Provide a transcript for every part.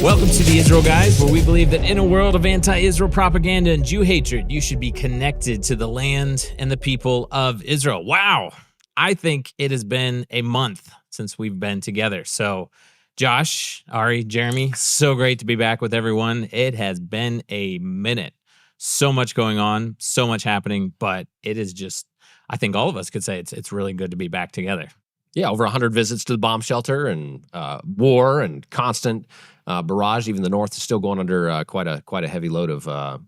Welcome to the Israel Guys, where we believe that in a world of anti-Israel propaganda and Jew hatred, you should be connected to the land and the people of Israel. Wow. I think it has been a month since we've been together. So, Josh, Ari, Jeremy, so great to be back with everyone. It has been a minute. So much going on, so much happening, but it is just, I think all of us could say it's really good to be back together. Yeah, over 100 visits to the bomb shelter and war and constant barrage. Even the north is still going under quite a heavy load of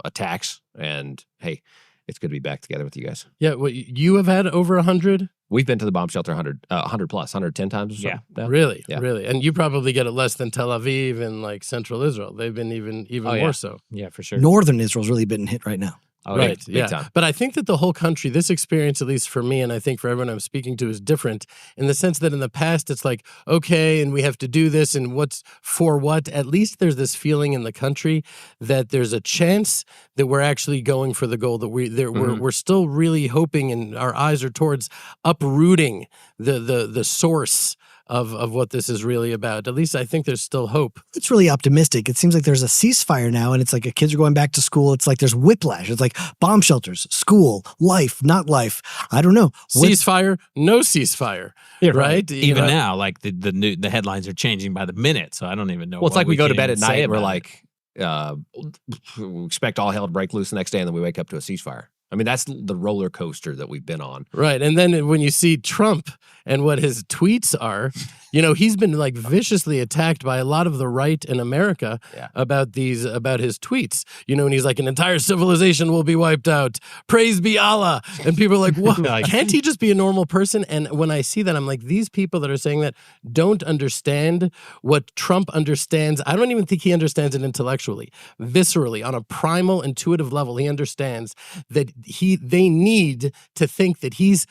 attacks. And hey, it's good to be back together with you guys. Yeah, well, you have had over 100? We've been to the bomb shelter 100 plus, 110 times or so. Yeah. Really? Yeah. Really? And you probably get it less than Tel Aviv and like central Israel. They've been even more so. Yeah, for sure. Northern Israel's really been hit right now. Oh, Right, big yeah. time. But I think that the whole country, this experience, at least for me, and I think for everyone I'm speaking to, is different in the sense that in the past, it's like, okay, and we have to do this, and what's for what? At least there's this feeling in the country that there's a chance that we're actually going for the goal, that we're still really hoping, and our eyes are towards uprooting the source of what this is really about. At least I think there's still hope. It's really optimistic. It seems like there's a ceasefire now, and it's like kids are going back to school. It's like there's whiplash. It's like bomb shelters, school, life, not life. I don't know. Ceasefire, no ceasefire, right? Even now, like the headlines are changing by the minute, so I don't even know. Well, it's like we go to bed can at even say night and we're about like, we expect all hell to break loose the next day, and then we wake up to a ceasefire. I mean, that's the roller coaster that we've been on. Right. And then when you see Trump and what his tweets are, he's been like viciously attacked by a lot of the right in America about his tweets. And he's like, an entire civilization will be wiped out. Praise be Allah. And people are like, what? Can't he just be a normal person? And when I see that, I'm like, these people that are saying that don't understand what Trump understands. I don't even think he understands it intellectually, viscerally, on a primal, intuitive level. He understands that they need to think that he's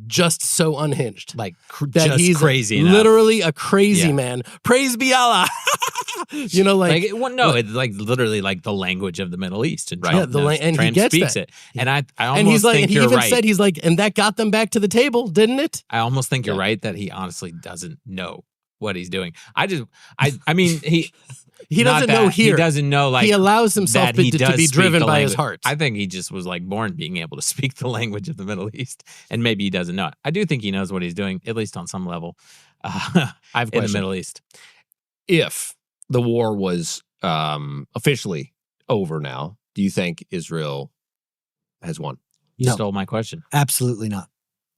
just so unhinged, like that just he's crazy enough. Literally a crazy man. Praise be Allah. It's like literally like the language of the Middle East, and Trump, and Trump he gets speaks that. it. And I almost And he's like, think and he you're even right. said, he's like, and that got them back to the table, didn't it? I almost think you're right that he honestly doesn't know what he's doing. I mean, He doesn't know here. He doesn't know, like, he allows himself to be driven by his heart. I think he just was like born being able to speak the language of the Middle East, and maybe he doesn't know it. I do think he knows what he's doing, at least on some level. I have a question. In the Middle East. If the war was officially over now, do you think Israel has won? You stole my question. Absolutely not.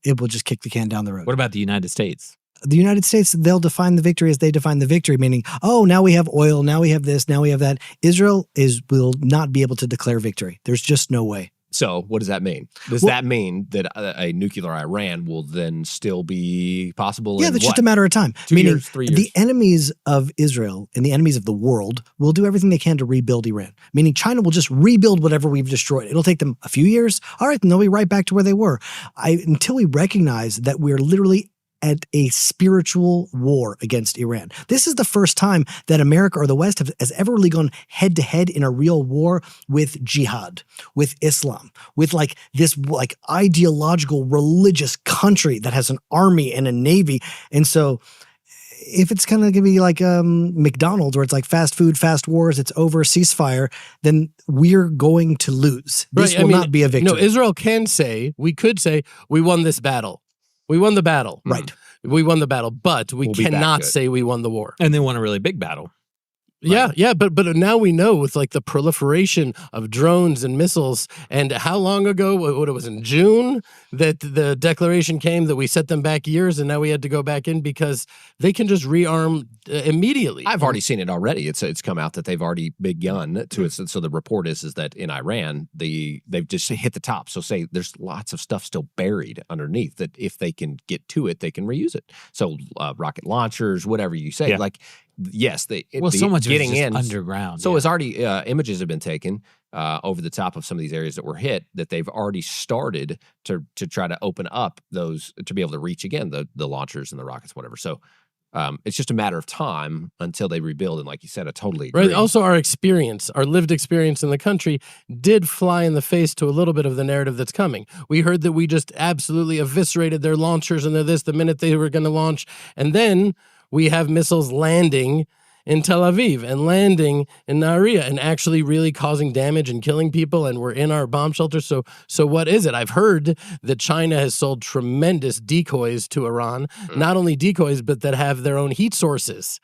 It will just kick the can down the road. What about the United States? The United States, they'll define the victory as they define the victory, meaning, oh, now we have oil, now we have this, now we have that. Israel will not be able to declare victory. There's just no way. So what does that mean? Does that mean that a nuclear Iran will then still be possible? Yeah, that's just a matter of time. 2 Meaning, years, 3 years? the enemies of Israel and the enemies of the world will do everything they can to rebuild Iran. Meaning China will just rebuild whatever we've destroyed. It'll take them a few years. All right, then they'll be right back to where they were. Until we recognize that we're literally at a spiritual war against Iran. This is the first time that America or the West has ever really gone head to head in a real war with jihad, with Islam, with like this like ideological religious country that has an army and a navy. And so if it's kind of going to be like McDonald's where it's like fast food, fast wars, it's over, ceasefire, then we're going to lose. This will not be a victory. No, Israel we could say, we won this battle. We won the battle. Right. We won the battle, but we cannot say we won the war. And they won a really big battle. Yeah, but now we know with like the proliferation of drones and missiles, and how long ago, what it was in June, that the declaration came that we set them back years, and now we had to go back in because they can just rearm immediately. I've already seen it already. It's come out that they've already begun to. So the report is that in Iran they've just hit the top. So say there's lots of stuff still buried underneath that if they can get to it, they can reuse it. So rocket launchers, whatever you say, like. Yes, so much getting of it is in underground. So it's already images have been taken over the top of some of these areas that were hit that they've already started to try to open up those to be able to reach again the launchers and the rockets, whatever. So it's just a matter of time until they rebuild. And like you said, I totally agree. Right. Also, our lived experience in the country did fly in the face to a little bit of the narrative that's coming. We heard that we just absolutely eviscerated their launchers and the minute they were going to launch, and then we have missiles landing in Tel Aviv and landing in Nahariya and actually really causing damage and killing people, and we're in our bomb shelters. So what is it? I've heard that China has sold tremendous decoys to Iran, not only decoys, but that have their own heat sources.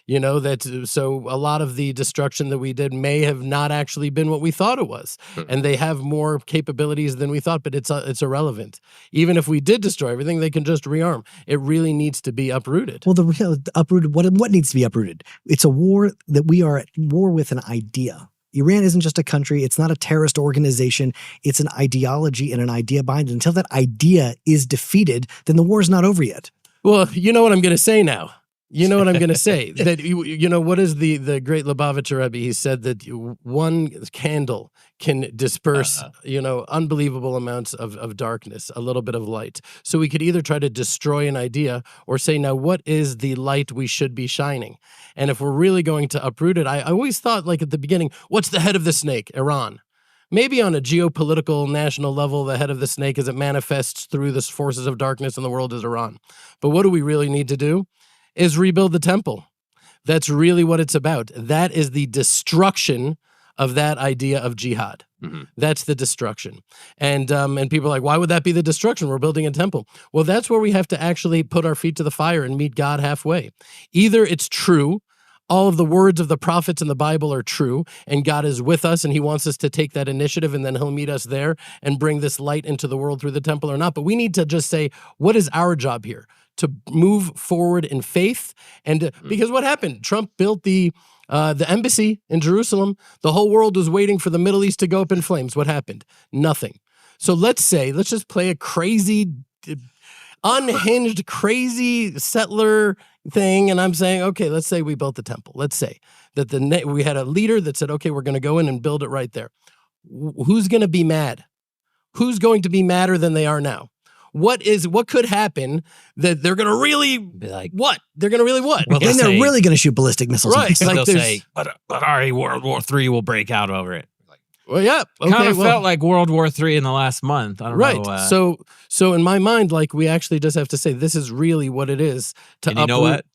You know, so a lot of the destruction that we did may have not actually been what we thought it was. And they have more capabilities than we thought, but it's irrelevant. Even if we did destroy everything, they can just rearm. It really needs to be uprooted. Well, the real uprooted, what needs to be uprooted? It's a war that we are at war with an idea. Iran isn't just a country. It's not a terrorist organization. It's an ideology and an idea behind it. Until that idea is defeated, then the war is not over yet. Well, you know what I'm going to say now. You know what I'm going to say? That you know, what is the great Lubavitcher Rebbe? He said that one candle can disperse, unbelievable amounts of darkness, a little bit of light. So we could either try to destroy an idea or say, now, what is the light we should be shining? And if we're really going to uproot it, I always thought, like at the beginning, what's the head of the snake? Iran. Maybe on a geopolitical national level, the head of the snake as it manifests through the forces of darkness in the world is Iran. But what do we really need to do? Is rebuild the temple. That's really what it's about. That is the destruction of that idea of jihad. Mm-hmm. That's the destruction. And people are like, why would that be the destruction? We're building a temple. Well, that's where we have to actually put our feet to the fire and meet God halfway. Either it's true, all of the words of the prophets in the Bible are true, and God is with us, and he wants us to take that initiative, and then he'll meet us there and bring this light into the world through the temple or not. But we need to just say, what is our job here? To move forward in faith, and because what happened? Trump built the embassy in Jerusalem. The whole world was waiting for the Middle East to go up in flames. What happened? Nothing. So let's just play a crazy, unhinged, crazy settler thing, and I'm saying, okay, let's say we built the temple. Let's say that we had a leader that said, okay, we're going to go in and build it right there. Who's going to be mad? Who's going to be madder than they are now? What could happen that they're going to really be like, what? They're going to really what? Well, then they're really going to shoot ballistic missiles. Right. Like they'll say, but Ari, World War III will break out over it. Well, yeah. Okay, kind of felt like World War III in the last month. I don't know. Right. So in my mind, like, we actually just have to say, this is really what it is to and you know what?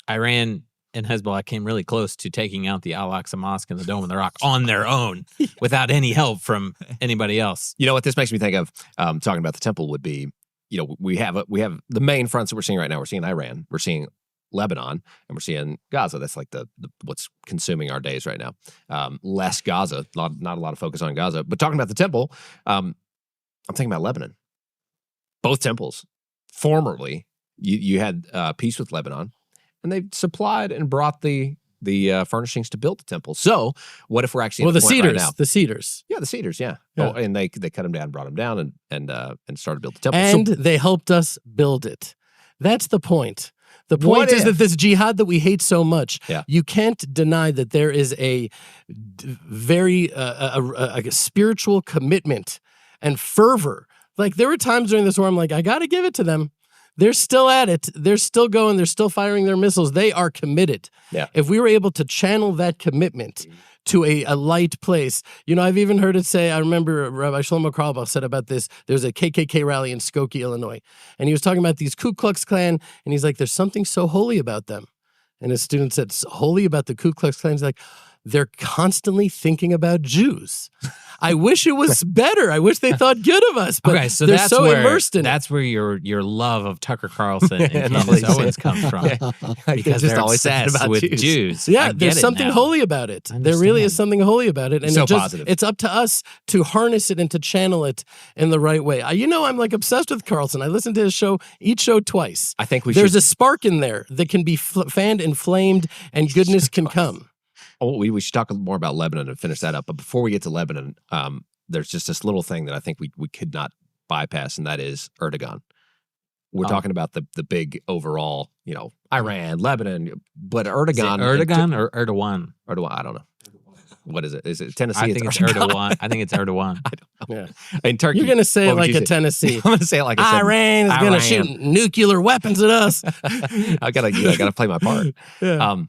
Iran and Hezbollah came really close to taking out the Al-Aqsa Mosque and the Dome of the Rock on their own without any help from anybody else. You know what this makes me think of, talking about the temple would be, we have the main fronts that we're seeing right now. We're seeing Iran, we're seeing Lebanon, and we're seeing Gaza. That's like the what's consuming our days right now. Less Gaza, not a lot of focus on Gaza. But talking about the temple, I'm thinking about Lebanon. Both temples, formerly, you had peace with Lebanon, and they supplied and brought the furnishings to build the temple. So what if we're actually at the point right now? The cedars. Yeah, the cedars, yeah. Oh, and they cut them down, brought them down, and started to build the temple. And they helped us build it. That's the point. The point is that this jihad that we hate so much, you can't deny that there is a very a spiritual commitment and fervor. Like, there were times during this war I'm like, I got to give it to them. They're still at it. They're still going. They're still firing their missiles. They are committed. Yeah. If we were able to channel that commitment to a light place, I've even heard it say, I remember Rabbi Shlomo Carlebach said about this, there's a KKK rally in Skokie, Illinois, and he was talking about these Ku Klux Klan, and he's like, there's something so holy about them. And his student said, holy about the Ku Klux Klan? He's like, they're constantly thinking about Jews. I wish it was better. I wish they thought good of us, but so they're that's so where, immersed in it. That's where your love of Tucker Carlson and Candace Owens comes from. Because they're always obsessed with Jews. Yeah, there's something holy about it. There really is something holy about it. And so positive. It's up to us to harness it and to channel it in the right way. I'm like obsessed with Carlson. I listen to his show, each show twice. I think there's a spark in there that can be fanned and flamed, and goodness can come. Oh, we should talk more about Lebanon and finish that up. But before we get to Lebanon, there's just this little thing that I think we could not bypass, and that is Erdoğan. We're talking about the big overall, Iran, Lebanon, but Erdoğan. Erdoğan or Erdoğan? Erdoğan, I don't know. What is it? Is it Tennessee? I think it's Erdoğan. I think it's Erdoğan. I don't know. Yeah. In Turkey. You're going to say it like a Tennessee. I'm going to say it like a Iran is going to shoot nuclear weapons at us. I gotta play my part. Yeah.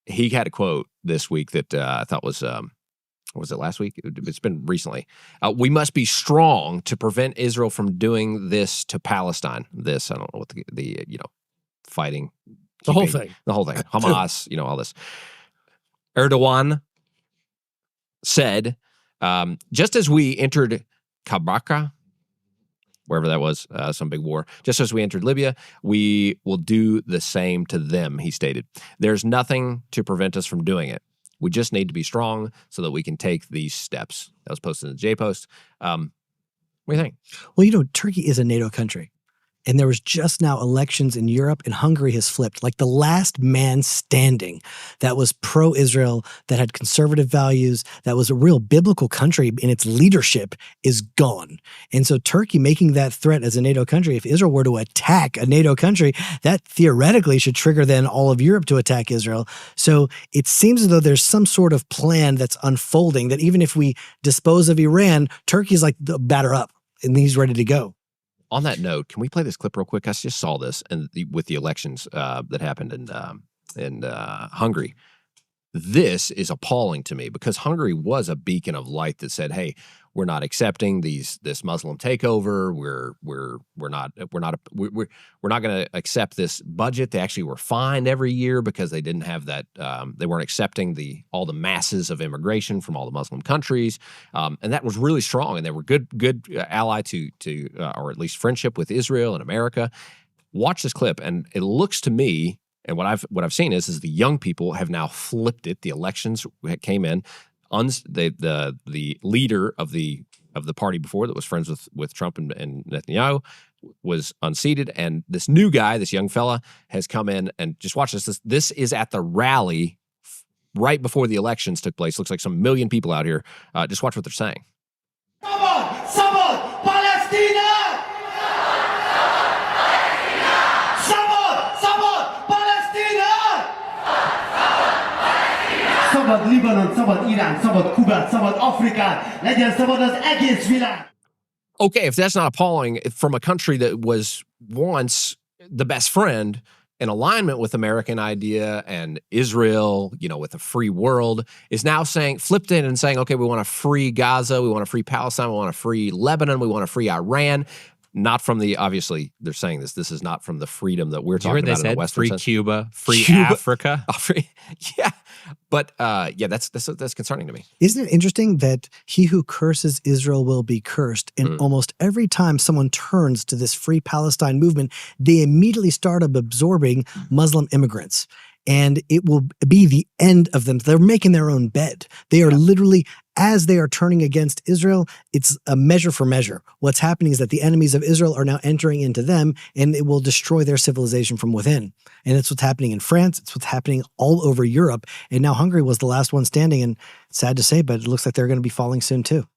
He had a quote this week that I thought was it last week? It's been recently. We must be strong to prevent Israel from doing this to Palestine. I don't know what the fighting The whole thing. The whole thing. Hamas, all this. Erdoğan said, just as we entered Kabaka, wherever that was, some big war, just as we entered Libya, we will do the same to them, he stated. There's nothing to prevent us from doing it. We just need to be strong so that we can take these steps. That was posted in the J-Post. What do you think? Well, Turkey is a NATO country. And there was just now elections in Europe, and Hungary has flipped. Like the last man standing that was pro-Israel, that had conservative values, that was a real biblical country in its leadership is gone. And so Turkey making that threat as a NATO country, if Israel were to attack a NATO country, that theoretically should trigger then all of Europe to attack Israel. So it seems as though there's some sort of plan that's unfolding that even if we dispose of Iran, Turkey's like the batter up and he's ready to go. On that note, can we play this clip real quick? I just saw this with the elections that happened in Hungary. This is appalling to me because Hungary was a beacon of light that said, "Hey, we're not accepting this Muslim takeover. We're not going to accept this budget." They actually were fined every year because they didn't have that. They weren't accepting all the masses of immigration from all the Muslim countries, and that was really strong. And they were good ally to or at least friendship with Israel and America. Watch this clip, and it looks to me. And what I've seen is the young people have now flipped it. The elections came in. The leader of the party before that was friends with Trump and Netanyahu was unseated, and this new guy, this young fella, has come in and just watch this. This is at the rally right before the elections took place. Looks like some million people out here. Just watch what they're saying. Support Palestine! Szabad Libanon, szabad Irán, szabad Kubát, szabad Afrikát, legyen szabad az egész világ. Okay, if that's not appalling from a country that was once the best friend in alignment with American idea and Israel, with a free world, is now flipped in and saying, okay, we want to free Gaza, we want to free Palestine, we want to free Lebanon, we want to free Iran. Not from obviously they're saying this is not from the freedom that we're talking about in the Western free sense. Cuba, free Africa. Yeah. But that's concerning to me. Isn't it interesting that he who curses Israel will be cursed? And almost every time someone turns to this Free Palestine movement, they immediately start absorbing Muslim immigrants. And it will be the end of them. They're making their own bed. They are literally, as they are turning against Israel, it's a measure for measure. What's happening is that the enemies of Israel are now entering into them, and it will destroy their civilization from within. And it's what's happening in France. It's what's happening all over Europe. And now Hungary was the last one standing. And sad to say, but it looks like they're going to be falling soon too.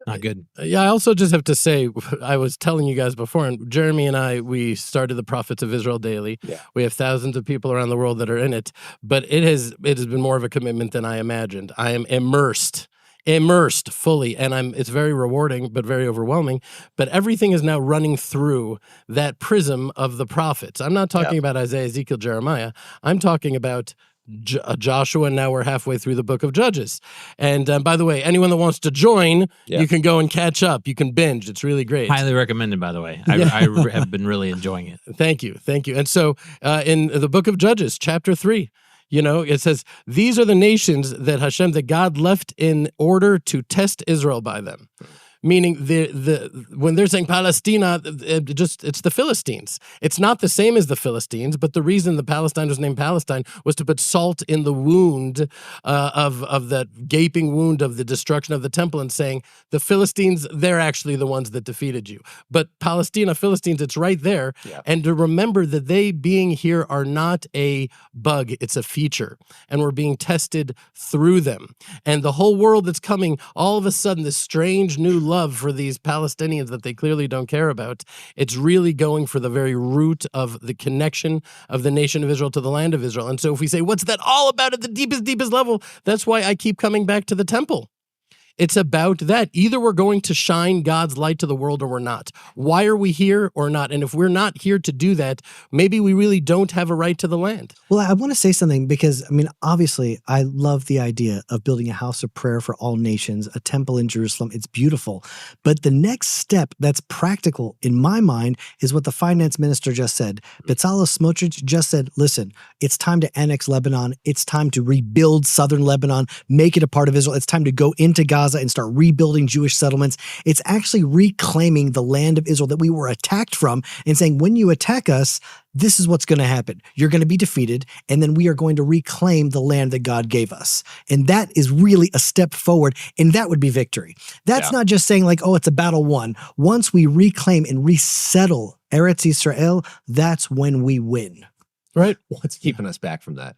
Not good. Yeah, I also just have to say, I was telling you guys before, and Jeremy and I, we started the Prophets of Israel Daily. Yeah. We have thousands of people around the world that are in it, but it has been more of a commitment than I imagined. I am immersed fully, and it's very rewarding, but very overwhelming. But everything is now running through that prism of the prophets. I'm not talking about Isaiah, Ezekiel, Jeremiah. I'm talking about Joshua, and now we're halfway through the book of Judges. And by the way, anyone that wants to join, you can go and catch up. You can binge. It's really great. Highly recommended, by the way. I have been really enjoying it. Thank you. And so in the book of Judges, chapter 3, it says, these are the nations that God left in order to test Israel by them. Meaning when they're saying Palestina, it's the Philistines. It's not the same as the Philistines, but the reason the Palestine was named Palestine was to put salt in the wound of that gaping wound of the destruction of the temple, and saying the Philistines, they're actually the ones that defeated you. But Palestina, Philistines, it's right there. Yeah. And to remember that they being here are not a bug, it's a feature. And we're being tested through them. And the whole world that's coming, all of a sudden, this strange new love for these Palestinians that they clearly don't care about, it's really going for the very root of the connection of the nation of Israel to the land of Israel. And so if we say, what's that all about at the deepest level? That's why I keep coming back to the temple. It's about that. Either we're going to shine God's light to the world or we're not. Why are we here or not? And if we're not here to do that, maybe we really don't have a right to the land. Well, I want to say something because, I mean, obviously, I love the idea of building a house of prayer for all nations, a temple in Jerusalem. It's beautiful. But the next step that's practical in my mind is what the finance minister just said. Bezalel Smotrich just said, listen, it's time to annex Lebanon. It's time to rebuild southern Lebanon, make it a part of Israel. It's time to go into Gaza and start rebuilding Jewish settlements. It's actually reclaiming the land of Israel that we were attacked from and saying, when you attack us, this is what's going to happen. You're going to be defeated, and then we are going to reclaim the land that God gave us. And that is really a step forward, and that would be victory. That's not just saying like, oh, it's a battle won. Once we reclaim and resettle Eretz Yisrael, that's when we win. Right? What's keeping us back from that?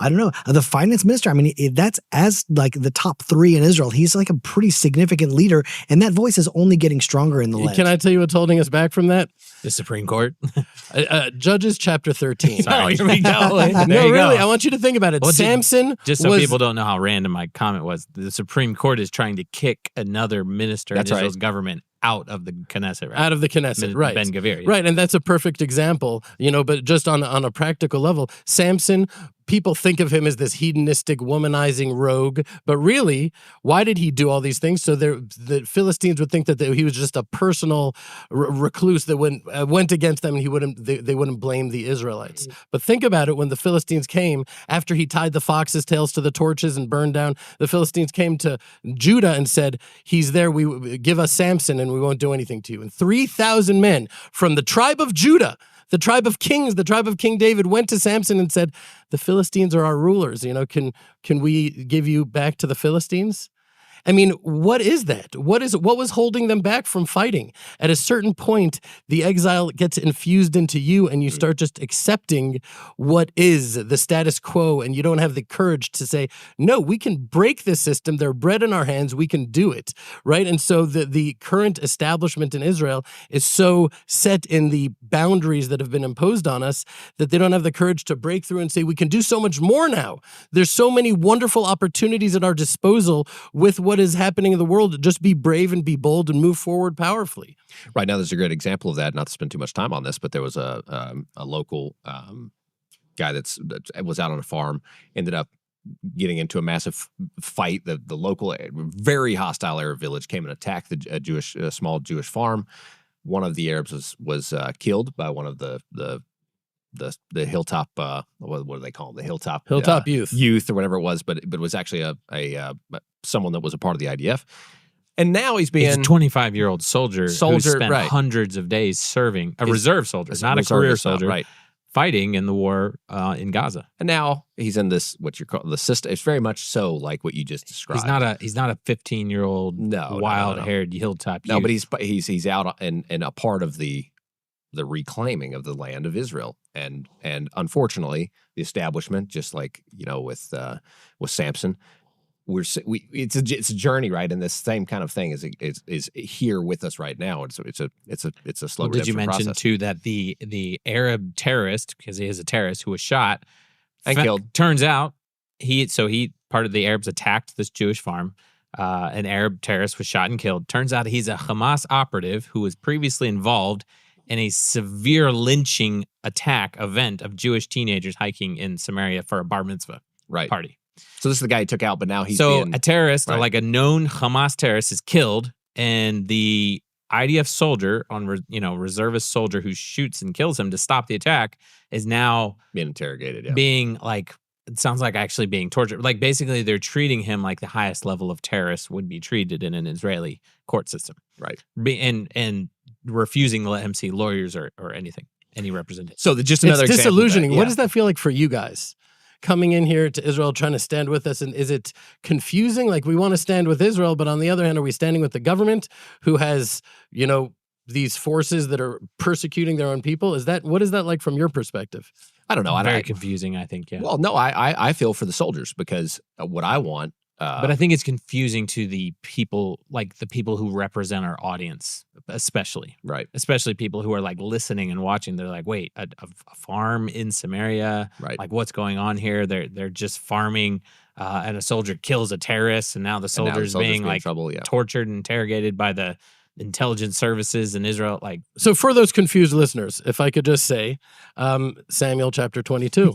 I don't know. The finance minister, I mean, that's as like the top three in Israel. He's like a pretty significant leader, and that voice is only getting stronger in the land. Can I tell you what's holding us back from that? The Supreme Court. Judges chapter 13. Oh, here we go. No, really, I want you to think about it. Well, Samson just so was, people don't know how random my comment was, the Supreme Court is trying to kick another minister in Israel's government out of the Knesset, right? Out of the Knesset, right. Ben Gvir. Right, and that's a perfect example, but just on a practical level, Samson, people think of him as this hedonistic, womanizing rogue, but really, why did he do all these things? So the Philistines would think that he was just a personal recluse that went against them, and they wouldn't blame the Israelites. But think about it, when the Philistines came, after he tied the foxes' tails to the torches and burned down, the Philistines came to Judah and said, he's there, give us Samson and we won't do anything to you. And 3,000 men from the tribe of Judah, the tribe of kings, the tribe of King David, went to Samson and said, the Philistines are our rulers. Can we give you back to the Philistines? I mean, what is that? What was holding them back from fighting? At a certain point, the exile gets infused into you and you start just accepting what is the status quo, and you don't have the courage to say, no, we can break this system. They're bread in our hands. We can do it, right? And so the current establishment in Israel is so set in the boundaries that have been imposed on us that they don't have the courage to break through and say, we can do so much more now. There's so many wonderful opportunities at our disposal with what is happening in the world. Just be brave and be bold and move forward powerfully. Right now, there's a great example of that. Not to spend too much time on this, but there was a local guy that was out on a farm, ended up getting into a massive fight. The local, very hostile Arab village came and attacked a small Jewish farm. One of the Arabs was killed by one of the hilltop, what do they call them? The hilltop youth or whatever it was, but it was actually a someone that was a part of the IDF. And now he's a 25-year-old soldier who spent right. hundreds of days serving, a reserve soldier, not a career soldier, right? Fighting in the war in Gaza. And now he's in this, what you call the system. It's very much so like what you just described. He's not a 15-year-old wild-haired hilltop youth. No, but he's out and a part of the reclaiming of the land of Israel. And unfortunately, the establishment, just like with Samson, it's a journey, right? And this same kind of thing is here with us right now. It's a slow. Well, did you mention process. Too that the Arab terrorist, because he is a terrorist who was shot and killed? Turns out he part of the Arabs attacked this Jewish farm. An Arab terrorist was shot and killed. Turns out he's a Hamas operative who was previously involved in a severe lynching attack event of Jewish teenagers hiking in Samaria for a bar mitzvah party. So this is the guy he took out, but now he's a terrorist, or like a known Hamas terrorist, is killed, and the IDF soldier, reservist soldier who shoots and kills him to stop the attack, is now being interrogated. Yeah. Being it sounds like actually being tortured. Like basically, they're treating him like the highest level of terrorists would be treated in an Israeli court system, right? And refusing to let him see lawyers or anything, any representative. So just another it's example disillusioning. Of that, yeah. What does that feel like for you guys? Coming in here to Israel, trying to stand with us, and is it confusing? Like, we want to stand with Israel, but on the other hand, are we standing with the government who has, these forces that are persecuting their own people? What is that like from your perspective? I don't know. Very confusing, I think. Yeah. Well, no, I feel for the soldiers, because what I want But I think it's confusing to the people, like the people who represent our audience, especially people who are like listening and watching. They're like, wait, a farm in Samaria? Right. Like, what's going on here? They're just farming, and a soldier kills a terrorist, and now the soldier's being like tortured and interrogated by the intelligence services in Israel. Like, so for those confused listeners, if I could just say, Samuel chapter 22.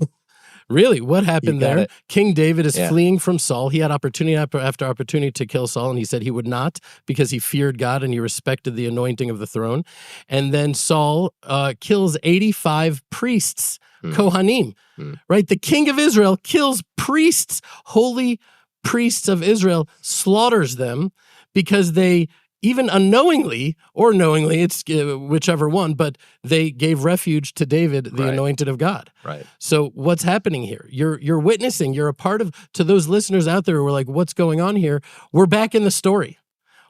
Really, what happened there? King David is fleeing from Saul. He had opportunity after opportunity to kill Saul, and he said he would not because he feared God and he respected the anointing of the throne. And then Saul kills 85 priests, Kohanim, right? The king of Israel kills priests, holy priests of Israel, slaughters them because they, even unknowingly or knowingly, it's whichever one, but they gave refuge to David, the anointed of God. Right. So what's happening here? You're witnessing. You're a part of, to those listeners out there who are like, what's going on here? We're back in the story.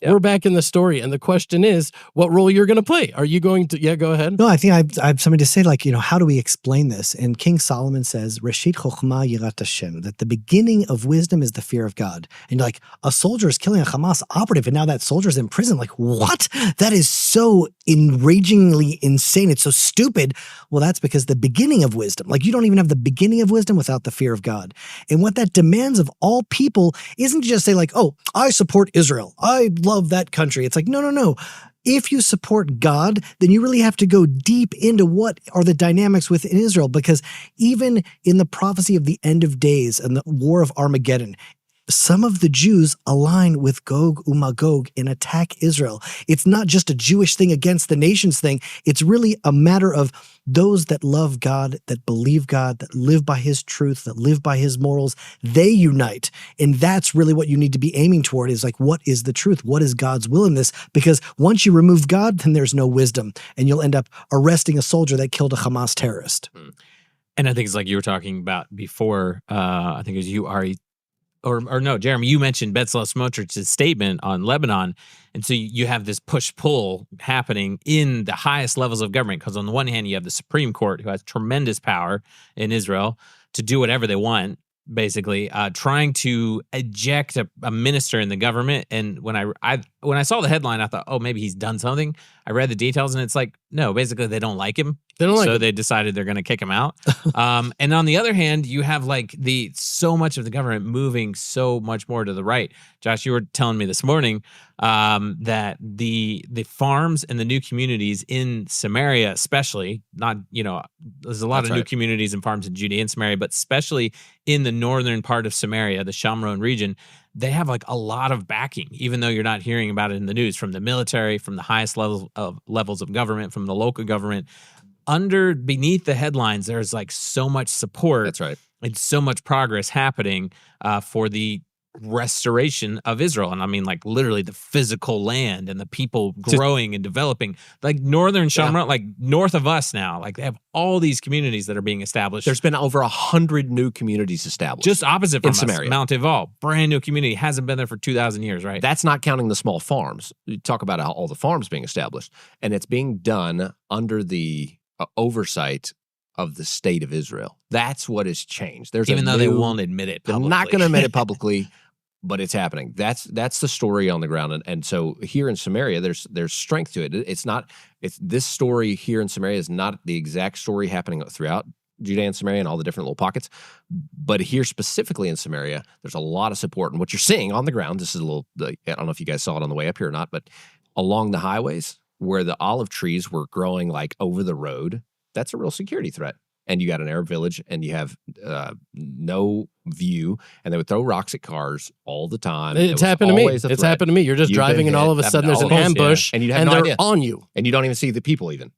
Yep. We're back in the story. And the question is, what role you're going to play? Are you going to, go ahead. No, I think I have something to say, like, how do we explain this? And King Solomon says, Reshit Chokhmah Yirat Hashem, that the beginning of wisdom is the fear of God. And you're like, a soldier is killing a Hamas operative, and now that soldier's in prison. Like, what? That is so enragingly insane. It's so stupid. Well, that's because the beginning of wisdom, like, you don't even have the beginning of wisdom without the fear of God. And what that demands of all people isn't to just say like, oh, I support Israel. I love that country. It's like, no. If you support God, then you really have to go deep into what are the dynamics within Israel, because even in the prophecy of the end of days and the war of Armageddon, some of the Jews align with Gog Magog and attack Israel. It's not just a Jewish thing against the nations thing. It's really a matter of those that love God, that believe God, that live by his truth, that live by his morals. They unite. And that's really what you need to be aiming toward, is like, what is the truth? What is God's will in this? Because once you remove God, then there's no wisdom, and you'll end up arresting a soldier that killed a Hamas terrorist. And I think it's like you were talking about before. I think it was you, Ari, or no, Jeremy, you mentioned Bezalel Smotrich's statement on Lebanon. And so you have this push-pull happening in the highest levels of government, because on the one hand, you have the Supreme Court, who has tremendous power in Israel to do whatever they want, basically, trying to eject a minister in the government. And when I saw the headline, I thought, oh, maybe he's done something. I read the details, and it's like, no, basically they don't like him. So they decided they're going to kick him out. And on the other hand, you have like so much of the government moving so much more to the right. Josh, you were telling me this morning that the farms and the new communities in Samaria, especially, not, there's a lot of new communities and farms in Judea and Samaria, but especially in the northern part of Samaria, the Shamron region, they have like a lot of backing, even though you're not hearing about it in the news, from the military, from the highest levels of government, from the local government. Beneath the headlines, there's like so much support. That's right. And so much progress happening for the restoration of Israel. And I mean, like, literally the physical land and the people growing and developing. Like northern Shamron, like north of us now, like they have all these communities that are being established. There's been over 100 new communities established. Just opposite from us, Samaria. Mount Eval, brand new community, hasn't been there for 2,000 years, right? That's not counting the small farms. You talk about all the farms being established, and it's being done under the oversight of the state of Israel. That's what has changed. Even though they won't admit it publicly. They're not going to admit it publicly, but it's happening. That's the story on the ground. And so here in Samaria, there's strength to it. It's this story here in Samaria is not the exact story happening throughout Judea and Samaria and all the different little pockets. But here specifically in Samaria, there's a lot of support. And what you're seeing on the ground, this is I don't know if you guys saw it on the way up here or not, but along the highways where the olive trees were growing like over the road, that's a real security threat. And you got an Arab village, and you have no view, and they would throw rocks at cars all the time. It's happened to me. It's happened to me. You're just driving, and all of a sudden there's an ambush, and you have and no they're idea. on you. And you don't even see the people even.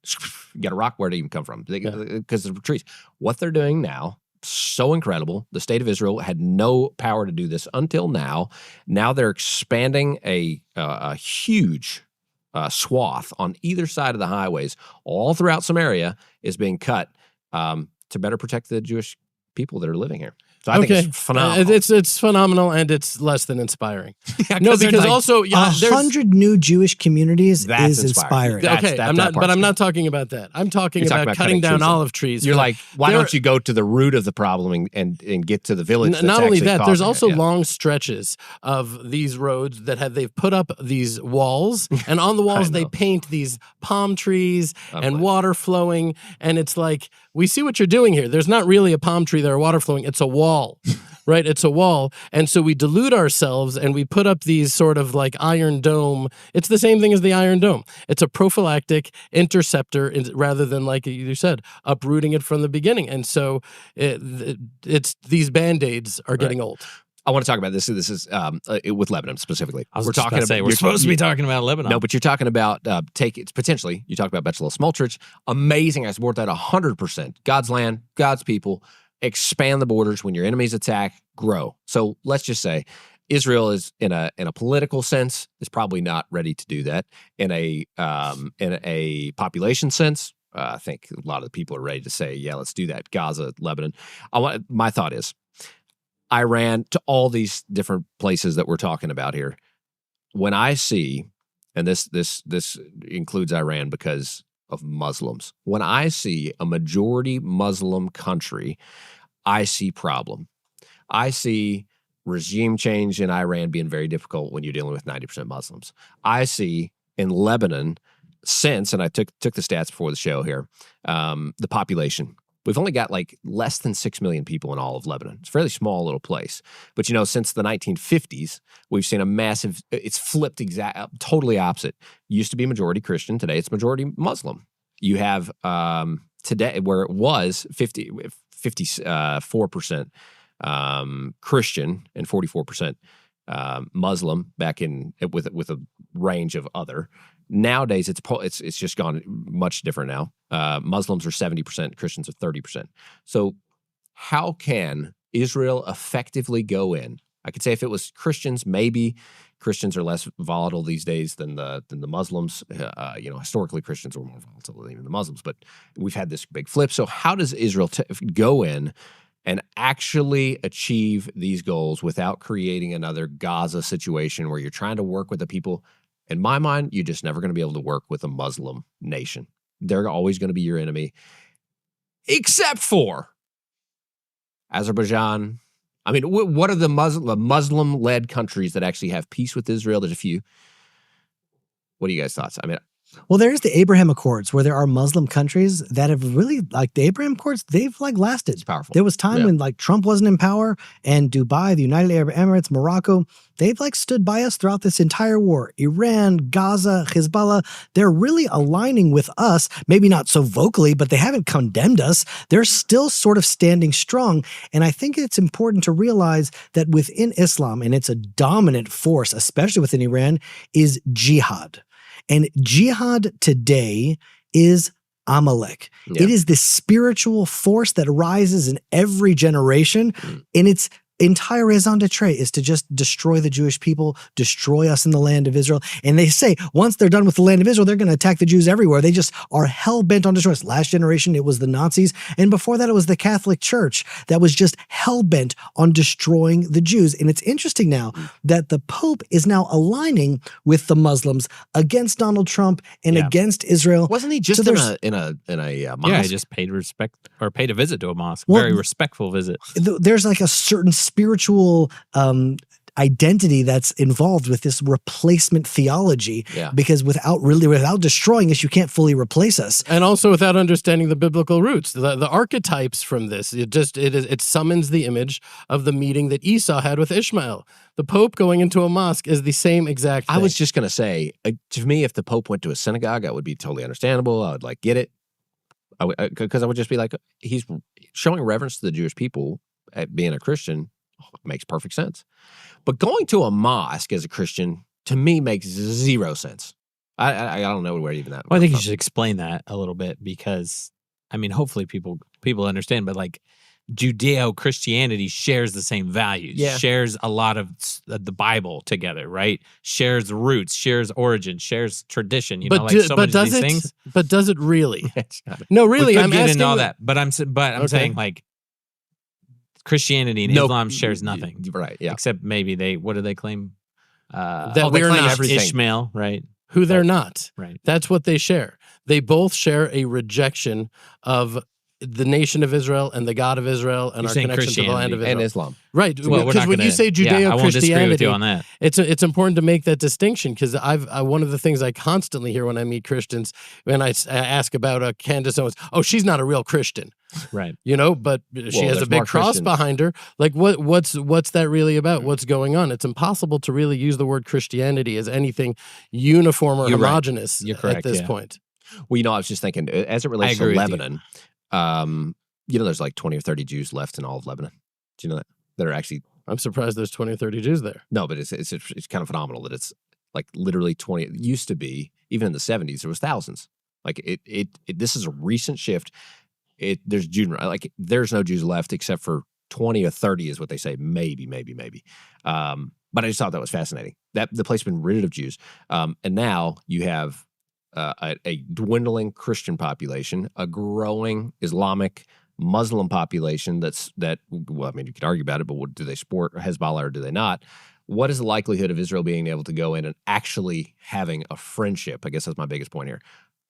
You get a rock, where did it even come from? Because of the trees. What they're doing now, so incredible. The state of Israel had no power to do this until now. Now they're expanding a huge swath on either side of the highways, all throughout Samaria, is being cut to better protect the Jewish people that are living here. So I think it's phenomenal. It's phenomenal, and it's less than inspiring. No, because like, also 100 new Jewish communities is inspiring. Okay, I'm not talking about that. I'm talking about cutting down olive trees. You're like, why don't you go to the root of the problem and get to the village? Not only that, there's also long stretches of these roads that they've put up these walls, and on the walls they paint these palm trees and water flowing, and it's like, we see what you're doing here. There's not really a palm tree there or water flowing. It's a wall, right? It's a wall. And so we delude ourselves and we put up these sort of like Iron Dome. It's the same thing as the Iron Dome. It's a prophylactic interceptor rather than, like you said, uprooting it from the beginning. And so it's these Band-Aids are getting old. I want to talk about this. This is with Lebanon specifically. We're supposed to be talking about Lebanon. No, but you're talking about potentially. You talk about Bachelor Smotrich. Amazing. I support that 100%. God's land, God's people. Expand the borders. When your enemies attack, grow. So let's just say Israel is in a political sense is probably not ready to do that. In a population sense, I think a lot of the people are ready to say, yeah, let's do that. Gaza, Lebanon. My thought is, Iran, to all these different places that we're talking about here. When I see, and this includes Iran because of Muslims. When I see a majority Muslim country, I see problem. I see regime change in Iran being very difficult when you're dealing with 90% Muslims. I see in Lebanon, and I took the stats before the show here, the population. We've only got like less than 6 million people in all of Lebanon. It's a fairly small little place. But, since the 1950s, we've seen a massive, it's flipped totally opposite. Used to be majority Christian. Today, it's majority Muslim. You have today, where it was 54% Christian and 44% Muslim back in with a range of other. Nowadays, it's just gone much different now. Muslims are 70%, Christians are 30%. So how can Israel effectively go in? I could say if it was Christians, maybe Christians are less volatile these days than the Muslims. Historically, Christians were more volatile than even the Muslims, but we've had this big flip. So how does Israel go in and actually achieve these goals without creating another Gaza situation where you're trying to work with the people? In my mind, you're just never going to be able to work with a Muslim nation. They're always going to be your enemy, except for Azerbaijan. I mean, what are the Muslim-led countries that actually have peace with Israel? There's a few. What are you guys' thoughts? I mean, well, there's the Abraham Accords, where there are Muslim countries that have really, like the Abraham Accords, they've like lasted. It's powerful. There was time when like Trump wasn't in power, and Dubai, the United Arab Emirates, Morocco, they've like stood by us throughout this entire war. Iran, Gaza, Hezbollah, they're really aligning with us, maybe not so vocally, but they haven't condemned us. They're still sort of standing strong. And I think it's important to realize that within Islam, and it's a dominant force, especially within Iran, is jihad. And jihad today is Amalek. Yeah. It is the spiritual force that rises in every generation, and its entire raison d'etre is to just destroy the Jewish people, destroy us in the land of Israel. And they say once they're done with the land of Israel, they're going to attack the Jews everywhere. They just are hell-bent on destroying us. Last generation, it was the Nazis. And before that, it was the Catholic Church that was just hell-bent on destroying the Jews. And it's interesting now that the Pope is now aligning with the Muslims against Donald Trump and against Israel. Wasn't he just in a mosque? Yeah, he just paid a visit to a mosque. Very respectful visit. There's like a certain spiritual identity that's involved with this replacement theology, because without destroying us, you can't fully replace us, and also without understanding the biblical roots, the archetypes from this. It summons the image of the meeting that Esau had with Ishmael. The Pope going into a mosque is the same exact thing. I was just going to say, to me, if the Pope went to a synagogue, that would be totally understandable. I would get it, because I would just be like, he's showing reverence to the Jewish people at being a Christian. Makes perfect sense. But going to a mosque as a Christian, to me, makes zero sense. I don't know where even that. Well, I think you should explain that a little bit, because, I mean, hopefully people understand, but like Judeo-Christianity shares the same values, shares a lot of the Bible together, right? Shares roots, shares origin, shares tradition. But these things. But does it really? It's not. No, really. I'm asking all that, but I'm saying like, Christianity and No, Islam shares nothing. Right, yeah. Except maybe what do they claim? That they we're claim not everything. Ishmael, right? Who they're not. Right. That's what they share. They both share a rejection of the nation of Israel and the God of Israel and You're our saying connection to the land of Israel. And Islam. Right. Well, we're Because not when you gonna- say yeah, I won't disagree with Judeo-Christianity, you on that. it's important to make that distinction because one of the things I constantly hear when I meet Christians, when I ask about Candace Owens, oh, she's not a real Christian. Right. You know, but she has there's a big more cross Christians. behind her. Like, what's that really about? What's going on? It's impossible to really use the word Christianity as anything uniform or You're right. homogenous You're correct, at this yeah. point. Well, I was just thinking, as it relates to agree with you. Lebanon, there's like 20 or 30 Jews left in all of Lebanon. Do you know that? That are actually, I'm surprised there's 20 or 30 Jews there. no, but it's kind of phenomenal that it's like literally 20. It used to be, even in the 70s, there was thousands. Like this is a recent shift. There's no Jews left except for 20 or 30 is what they say. Maybe. But I just thought that was fascinating. That the place has been rid of Jews. And now you have a dwindling Christian population, a growing Islamic Muslim population well, I mean, you could argue about it, but do they support Hezbollah or do they not? What is the likelihood of Israel being able to go in and actually having a friendship? I guess that's my biggest point here.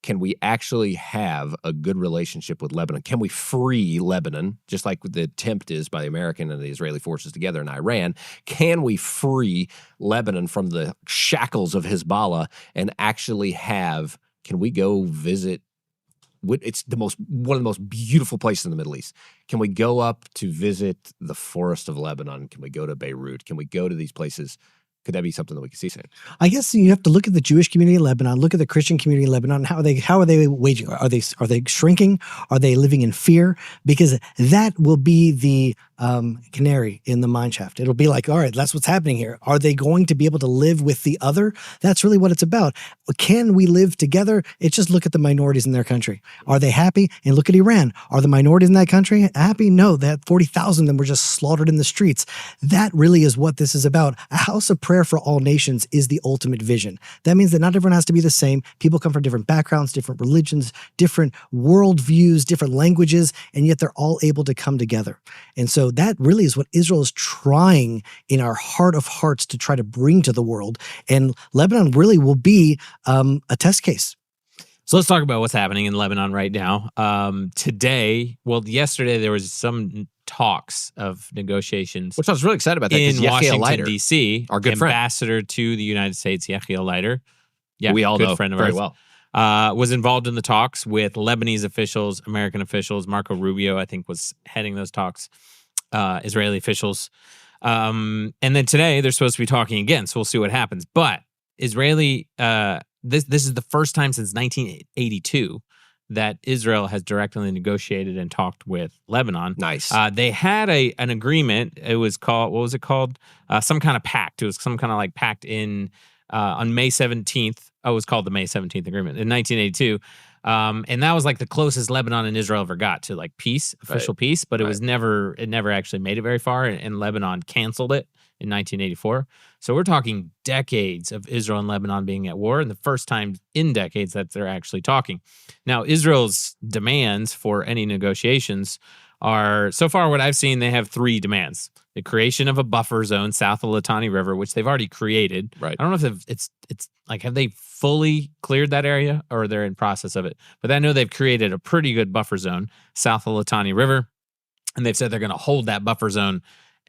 Can we actually have a good relationship with Lebanon? Can we free Lebanon, just like the attempt is by the American and the Israeli forces together in Iran? Can we free Lebanon from the shackles of Hezbollah and actually can we go visit? It's one of the most beautiful places in the Middle East. Can we go up to visit the forest of Lebanon? Can we go to Beirut? Can we go to these places? Could that be something that we could see soon? I guess you have to look at the Jewish community in Lebanon, look at the Christian community in Lebanon. How are they waging? Are they shrinking? Are they living in fear? Because that will be the canary in the mine shaft. It'll be like, all right, that's what's happening here. Are they going to be able to live with the other? That's really what it's about. Can we live together? It's just look at the minorities in their country. Are they happy? And look at Iran. Are the minorities in that country happy? No, they had 40,000 of them were just slaughtered in the streets. That really is what this is about. A house of prayer for all nations is the ultimate vision. That means that not everyone has to be the same. People come from different backgrounds, different religions, different worldviews, different languages, and yet they're all able to come together. And so that really is what Israel is trying in our heart of hearts to try to bring to the world. And Lebanon really will be a test case. So let's talk about what's happening in Lebanon right now. Yesterday there was some talks of negotiations, Which I was really excited about that. in 'cause Yachiel Washington, Leiter, D.C. our good friend. ambassador to the United States, Yachiel Leiter. Yeah, we all good know friend of very ours. well. Was involved in the talks with Lebanese officials, American officials. Marco Rubio, I think, was heading those talks, Israeli officials. And then today they're supposed to be talking again, so we'll see what happens. But Israeli, this is the first time since 1982 that Israel has directly negotiated and talked with Lebanon. Nice. They had an agreement. It was called, what was it called? Some kind of pact. It was some kind of like pact on May 17th. Oh, it was called the May 17th Agreement in 1982. And that was like the closest Lebanon and Israel ever got to like peace, official peace, but it never actually made it very far. And Lebanon canceled it in 1984. So we're talking decades of Israel and Lebanon being at war, and the first time in decades that they're actually talking. Now, Israel's demands for any negotiations are, so far what I've seen, they have three demands. The creation of a buffer zone south of the Litani River, which they've already created. Right. I don't know if it's like, have they fully cleared that area or they're in process of it? But I know they've created a pretty good buffer zone south of the Litani River, and they've said they're going to hold that buffer zone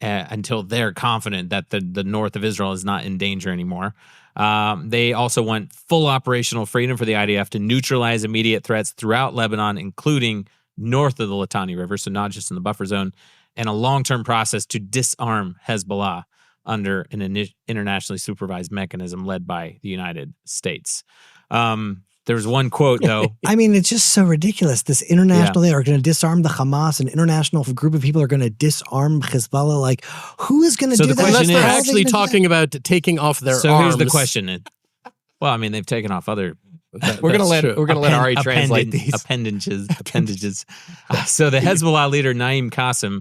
until they're confident that the north of Israel is not in danger anymore. They also want full operational freedom for the IDF to neutralize immediate threats throughout Lebanon, including north of the Litani River, so not just in the buffer zone, and a long-term process to disarm Hezbollah under an internationally supervised mechanism led by the United States. There was one quote, though. I mean, it's just so ridiculous. This international, they are going to disarm the Hamas. An international group of people are going to disarm Hezbollah. Like, who is going to do the that? question Unless is- they're How are they actually gonna do talking about taking off their So arms. here's the question. Well, I mean, they've taken off other We're gonna let Ari translate these. appendages. So the Hezbollah leader Naim Qassem,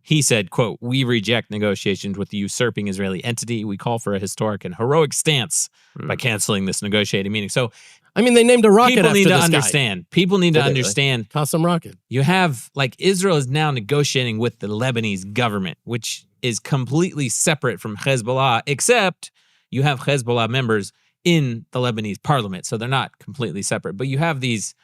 he said, quote, "We reject negotiations with the usurping Israeli entity. We call for a historic and heroic stance by canceling this negotiating meeting." So I mean, they named a rocket People after need to this guy. understand. People need to Did they really? understand. Custom rocket. You have, like, Israel is now negotiating with the Lebanese government, which is completely separate from Hezbollah, except you have Hezbollah members in the Lebanese parliament. So they're not completely separate. But you have these,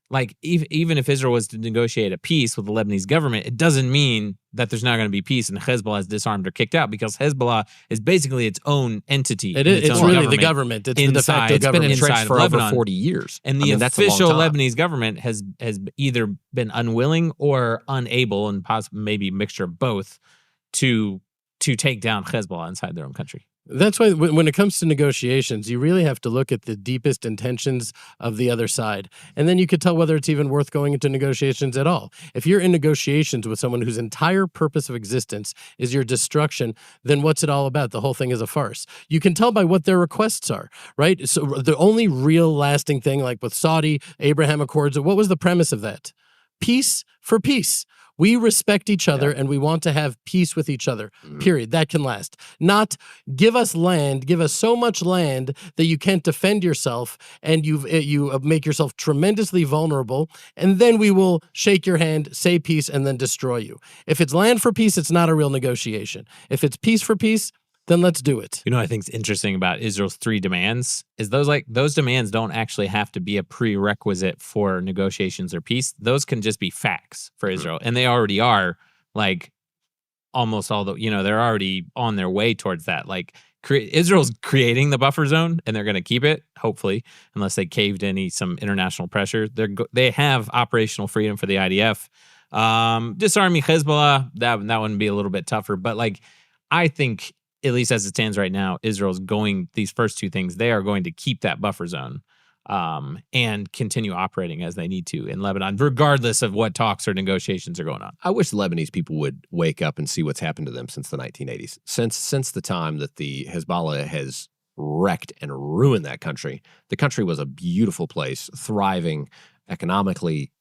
like, even if Israel was to negotiate a peace with the Lebanese government, it doesn't mean that there's not going to be peace and Hezbollah is disarmed or kicked out, because Hezbollah is basically its own entity. It is. It's really the government. It's the de facto It's been government. inside for of over Lebanon. 40 years. And the that's a long official time. Lebanese government has either been unwilling or unable, and possibly maybe a mixture of both, to take down Hezbollah inside their own country. That's why when it comes to negotiations, you really have to look at the deepest intentions of the other side. And then you could tell whether it's even worth going into negotiations at all. If you're in negotiations with someone whose entire purpose of existence is your destruction, then what's it all about? The whole thing is a farce. You can tell by what their requests are, right? So the only real lasting thing, like with Saudi, Abraham Accords, what was the premise of that? Peace for peace. We respect each other and we want to have peace with each other, period. That can last. Not give us land, give us so much land that you can't defend yourself and you make yourself tremendously vulnerable, and then we will shake your hand, say peace, and then destroy you. If it's land for peace, it's not a real negotiation. If it's peace for peace, then let's do it. You know what I think is interesting about Israel's 3 demands is those demands don't actually have to be a prerequisite for negotiations or peace. Those can just be facts for Israel. And they already are, like, almost all they're already on their way towards that. Like, Israel's creating the buffer zone, and they're going to keep it, hopefully, unless they caved some international pressure. They have operational freedom for the IDF. Disarming Hezbollah, that one would be a little bit tougher. But, like, I think, at least as it stands right now, Israel's going, these first 2 things, they are going to keep that buffer zone and continue operating as they need to in Lebanon, regardless of what talks or negotiations are going on. I wish the Lebanese people would wake up and see what's happened to them since the 1980s. Since the time that the Hezbollah has wrecked and ruined that country. The country was a beautiful place, thriving economically,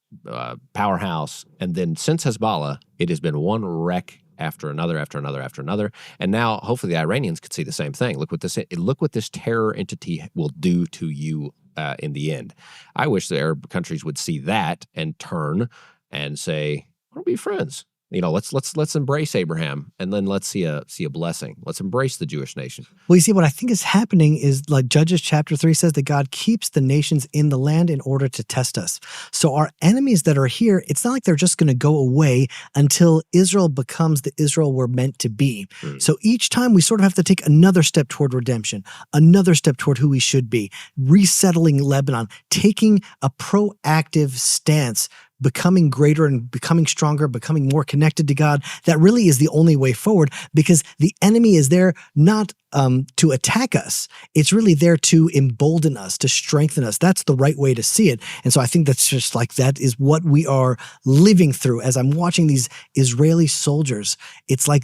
powerhouse. And then since Hezbollah, it has been one wreck after another, after another, after another. And now, hopefully, the Iranians could see the same thing. Look what this terror entity will do to you in the end. I wish the Arab countries would see that and turn and say, "Why don't we be friends? You know, let's embrace Abraham, and then let's see a blessing. Let's embrace the Jewish nation." Well, you see, what I think is happening is, like Judges chapter 3 says, that God keeps the nations in the land in order to test us. So our enemies that are here, it's not like they're just going to go away until Israel becomes the Israel we're meant to be. So each time we sort of have to take another step toward redemption, another step toward who we should be, resettling Lebanon, taking a proactive stance, becoming greater and becoming stronger, becoming more connected to God. That really is the only way forward, because the enemy is there not to attack us. It's really there to embolden us, to strengthen us. That's the right way to see it. And so I think that's just like, that is what we are living through. As I'm watching these Israeli soldiers, it's like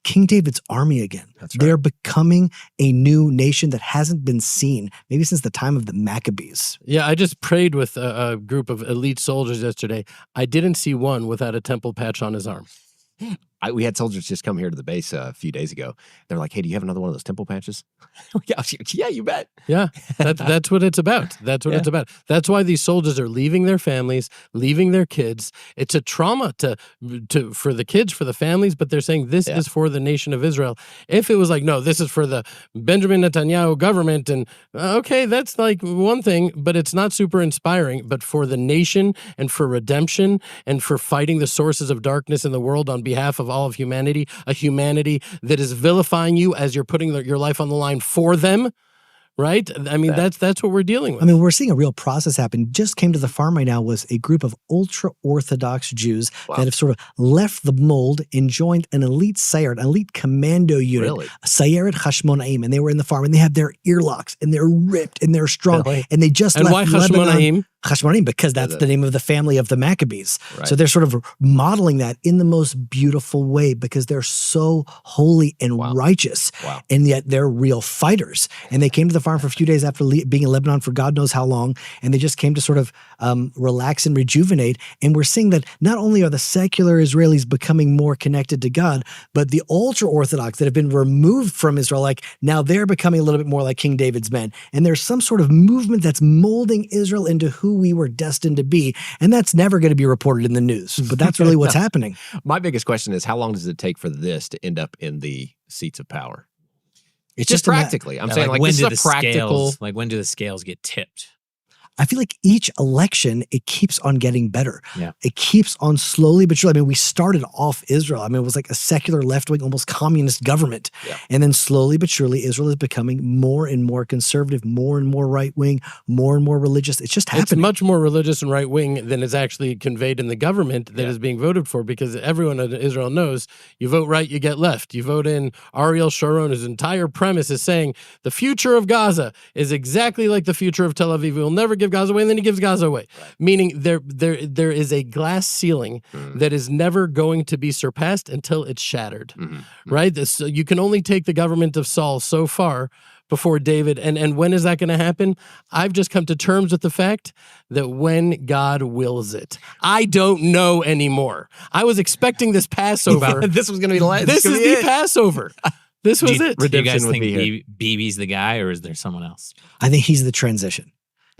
King David's army again. That's right. They're becoming a new nation that hasn't been seen maybe since the time of the Maccabees. Yeah, I just prayed with a group of elite soldiers yesterday. I didn't see one without a temple patch on his arm. We had soldiers just come here to the base a few days ago. They're like, "Hey, do you have another one of those temple patches?" Yeah, you bet. Yeah, that's what it's about. That's what it's about. That's why these soldiers are leaving their families, leaving their kids. It's a trauma for the kids, for the families, but they're saying this is for the nation of Israel. If it was like, no, this is for the Benjamin Netanyahu government, and okay, that's like one thing, but it's not super inspiring. But for the nation and for redemption and for fighting the sources of darkness in the world on behalf of all of humanity, a humanity that is vilifying you as you're putting your life on the line for them, right? I mean, that's what we're dealing with. I mean, we're seeing a real process happen. Just came to the farm right now was a group of ultra-Orthodox Jews that have sort of left the mold and joined an elite Sayeret, an elite commando unit, Sayeret Hashmonaim, and they were in the farm, and they have their earlocks, and they're ripped, and they're strong, and they just and left why Lebanon. Hashmonaim? Hashmonaim, because that's the name of the family of the Maccabees. Right. So they're sort of modeling that in the most beautiful way because they're so holy and righteous. Wow. And yet they're real fighters. And they came to the farm for a few days after being in Lebanon for God knows how long. And they just came to sort of relax and rejuvenate. And we're seeing that not only are the secular Israelis becoming more connected to God, but the ultra-Orthodox that have been removed from Israel, like now they're becoming a little bit more like King David's men. And there's some sort of movement that's molding Israel into who we were destined to be. And that's never going to be reported in the news. But that's really what's happening. My biggest question is, how long does it take for this to end up in the seats of power? It's just practically. I'm saying, like, when this do is the a practical. scales, like when do the scales get tipped? I feel like each election, it keeps on getting better. Yeah. It keeps on slowly but surely. I mean, we started off Israel. I mean, it was like a secular left-wing, almost communist government. Yeah. And then slowly but surely, Israel is becoming more and more conservative, more and more right-wing, more and more religious. It's just happening. It's much more religious and right-wing than is actually conveyed in the government that is being voted for, because everyone in Israel knows you vote right, you get left. You vote in Ariel Sharon, his entire premise is saying the future of Gaza is exactly like the future of Tel Aviv. We'll never give Gaza away, and then he gives Gaza away. Right. Meaning there is a glass ceiling that is never going to be surpassed until it's shattered. Right? You can only take the government of Saul so far before David. And when is that going to happen? I've just come to terms with the fact that when God wills it. I don't know anymore. I was expecting this Passover. This was going to be the last. This is the Passover. This was it. Do you guys would think be here. Bibi's the guy, or is there someone else? I think he's the transition.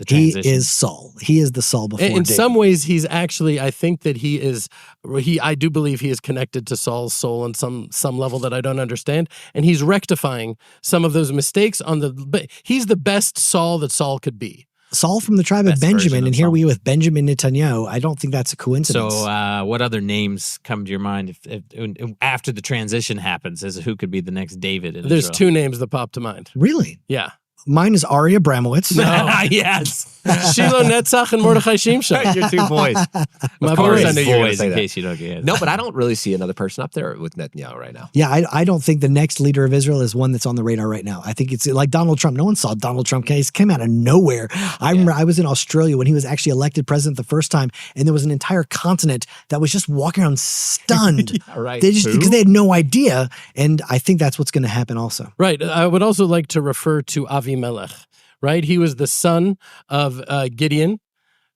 He is Saul. He is the Saul before In David. some ways, he's actually, I think that I do believe he is connected to Saul's soul on some level that I don't understand. And he's rectifying some of those mistakes but he's the best Saul that Saul could be. Saul from the tribe of Best version Benjamin, of and here Saul. we with Benjamin Netanyahu. I don't think that's a coincidence. So what other names come to your mind if after the transition happens as who could be the next David in There's Israel? two names that pop to mind. Really? Yeah. Mine is Ari Abramowitz. Yes. Shiloh Netzach and Mordechai Shimshon. Your two boys. My Of course, boys. I knew you were going to Boys, say in that. case you don't get it. No, but I don't really see another person up there with Netanyahu right now. Yeah, I don't think the next leader of Israel is one that's on the radar right now. I think it's like Donald Trump. No one saw Donald Trump. He came out of nowhere. I remember I was in Australia when he was actually elected president the first time, and there was an entire continent that was just walking around stunned. Right. Because they had no idea, and I think that's what's going to happen also. Right. I would also like to refer to Avimelech. Right? He was the son of Gideon.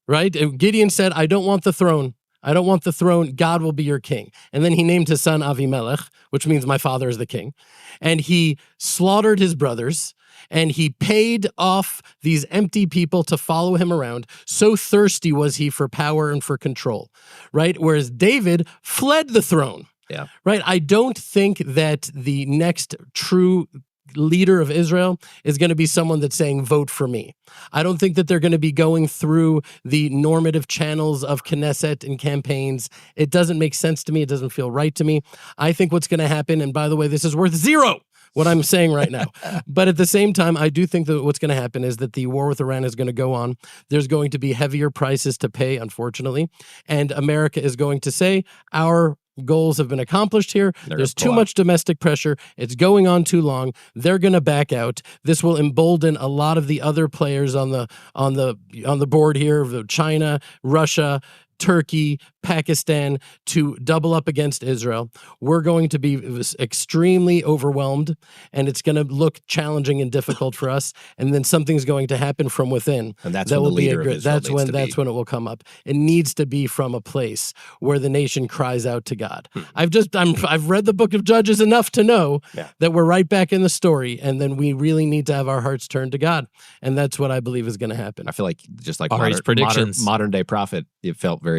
Right? And Gideon said, I don't want the throne. I don't want the throne. God will be your king. And then he named his son Avimelech, which means my father is the king. And he slaughtered his brothers, and he paid off these empty people to follow him around. So thirsty was he for power and for control. Right? Whereas David fled the throne. Yeah. Right? I don't think that the next true leader of Israel is going to be someone that's saying, vote for me. I don't think that they're going to be going through the normative channels of Knesset and campaigns. It doesn't make sense to me. It doesn't feel right to me. I think what's going to happen, and by the way, this is worth zero, what I'm saying right now. But at the same time, I do think that what's going to happen is that the war with Iran is going to go on. There's going to be heavier prices to pay, unfortunately. And America is going to say, our goals have been accomplished here. There's too much domestic pressure. It's going on too long. They're going to back out. This will embolden a lot of the other players on the board here, of China, Russia, Turkey, Pakistan, to double up against Israel. We're going to be extremely overwhelmed, and it's going to look challenging and difficult for us. And then something's going to happen from within. And that's that when the will be leader of Israel that's when it will come up. It needs to be from a place where the nation cries out to God. I've read the book of Judges enough to know that we're right back in the story, and then we really need to have our hearts turned to God. And that's what I believe is going to happen. I feel like just like Ari's predictions. modern day prophet, it felt very.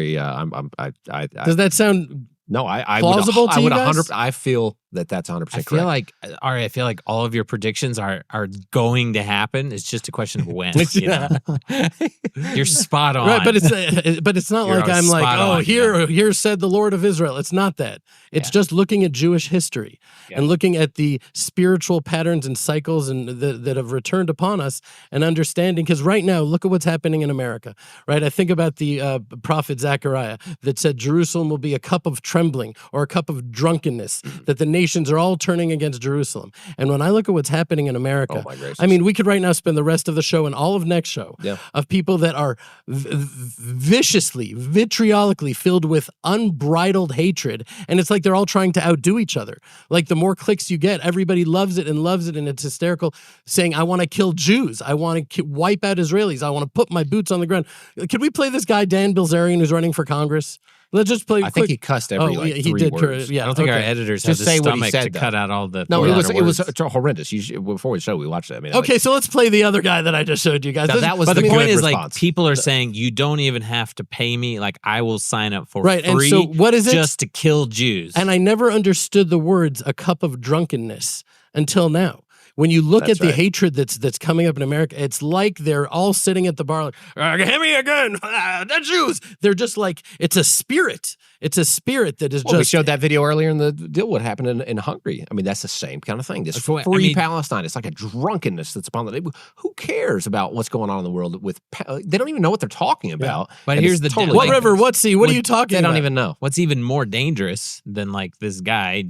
Does that sound No, I plausible would, to I you would guys? 100. I feel that's 100% correct. I feel like all of your predictions are going to happen. It's just a question of when. You know? You're spot on. Right, but it's not You're like I'm like, spot oh, on, here said the Lord of Israel. It's not that. It's just looking at Jewish history and looking at the spiritual patterns and cycles and that have returned upon us, and understanding. Because right now, look at what's happening in America. Right, I think about the prophet Zechariah that said Jerusalem will be a cup of trembling or a cup of drunkenness, that the nation nations are all turning against Jerusalem. And when I look at what's happening in America, Oh, my gracious. I mean, we could right now spend the rest of the show and all of next show Yeah. of people that are viciously, vitriolically filled with unbridled hatred. And it's like they're all trying to outdo each other. Like the more clicks you get, everybody loves it, and it's hysterical, saying, I want to kill Jews. I want to wipe out Israelis. I want to put my boots on the ground. Could we play this guy, Dan Bilzerian, who's running for Congress? Let's just play. I think he cussed every he 3 did. words. Yeah, I don't think our okay. editors Just have the say what he stomach said, to though. cut out all the. No, it was words. horrendous. Before we show, we watched it. I mean, Okay, so let's play the other guy that I just showed you guys. Now, that was But the the point good is, response. like, people are saying you don't even have to pay me. Like, I will sign up for Right, and free. so what is it? Just to kill Jews. And I never understood the words "a cup of drunkenness" until now. When you look That's at the right. hatred that's coming up in America, it's like they're all sitting at the bar, like, hit me again, the Jews. They're just like, it's a spirit. It's a spirit that is Well, we just. showed that video earlier in the deal. What happened in Hungary? I mean, that's the same kind of thing. This Of course, free I mean- Palestine. It's like a drunkenness that's upon the. Who cares about what's going on in the world? They don't even know what they're talking about. But And here's it's the totally like- Whatever, what's he? What are With- you talking They about? don't even know. What's even more dangerous than like this guy,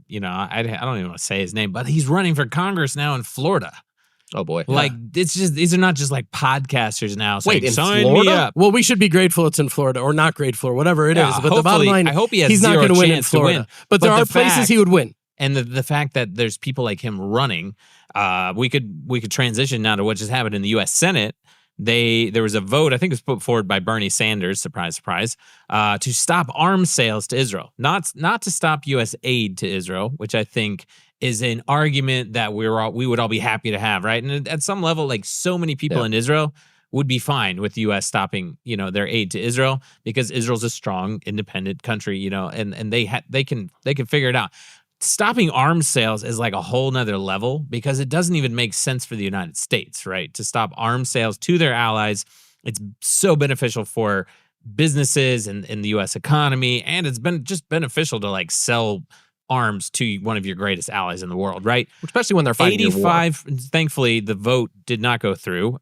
you know, I don't even want to say his name, but he's running for Congress now in Florida. Oh boy! Like, it's just, these are not just like podcasters now saying, Wait, in sign Florida? me up. Well, we should be grateful it's in Florida, or not grateful, or whatever it is. Yeah, But the bottom hopefully- line, I hope he has he's not zero going to win in chance to Florida. win. But there But are the places fact- he would win. And the fact that there's people like him running, we could transition now to what just happened in the U.S. Senate. There was a vote, I think it was put forward by Bernie Sanders, surprise, surprise, to stop arms sales to Israel, not to stop U.S. aid to Israel, which I think is an argument that we would all be happy to have, right? And at some level, like, so many people in Israel would be fine with the U.S. stopping, you know, their aid to Israel, because Israel's a strong, independent country, you know, and they can figure it out. Stopping arms sales is like a whole nother level, because it doesn't even make sense for the United States, right? To stop arms sales to their allies. It's so beneficial for businesses and in the U.S. economy, and it's been just beneficial to like sell arms to one of your greatest allies in the world, right? Especially when they're fighting your war. 85, thankfully, the vote did not go through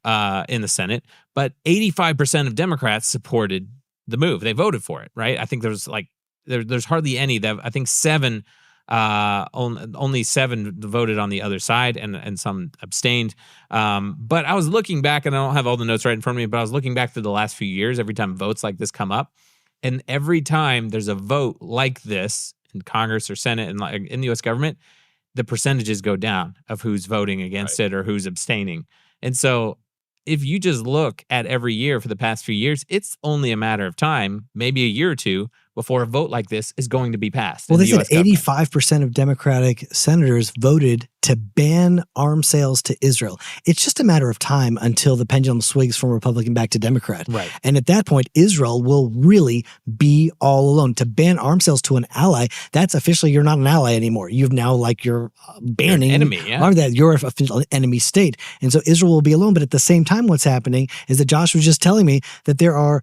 in the Senate, but 85% of Democrats supported the move. They voted for it, right? I think there's like, there's hardly any that, I think only 7 voted on the other side, and some abstained. But I was looking back, and I don't have all the notes right in front of me, but I was looking back through the last few years, every time votes like this come up, and every time there's a vote like this in Congress or Senate and like in the U.S. government, the percentages go down of who's voting against it or who's abstaining. And so if you just look at every year for the past few years, it's only a matter of time, maybe a year or two, before a vote like this is going to be passed. Well, in they the said US government. 85% of Democratic senators voted to ban arms sales to Israel. It's just a matter of time until the pendulum swings from Republican back to Democrat. Right. And at that point, Israel will really be all alone. To ban arms sales to an ally, that's officially, you're not an ally anymore. You've now, like, you're banning You're an enemy, yeah. Are that you're an official enemy state. And so Israel will be alone. But at the same time, what's happening is that Josh was just telling me that there are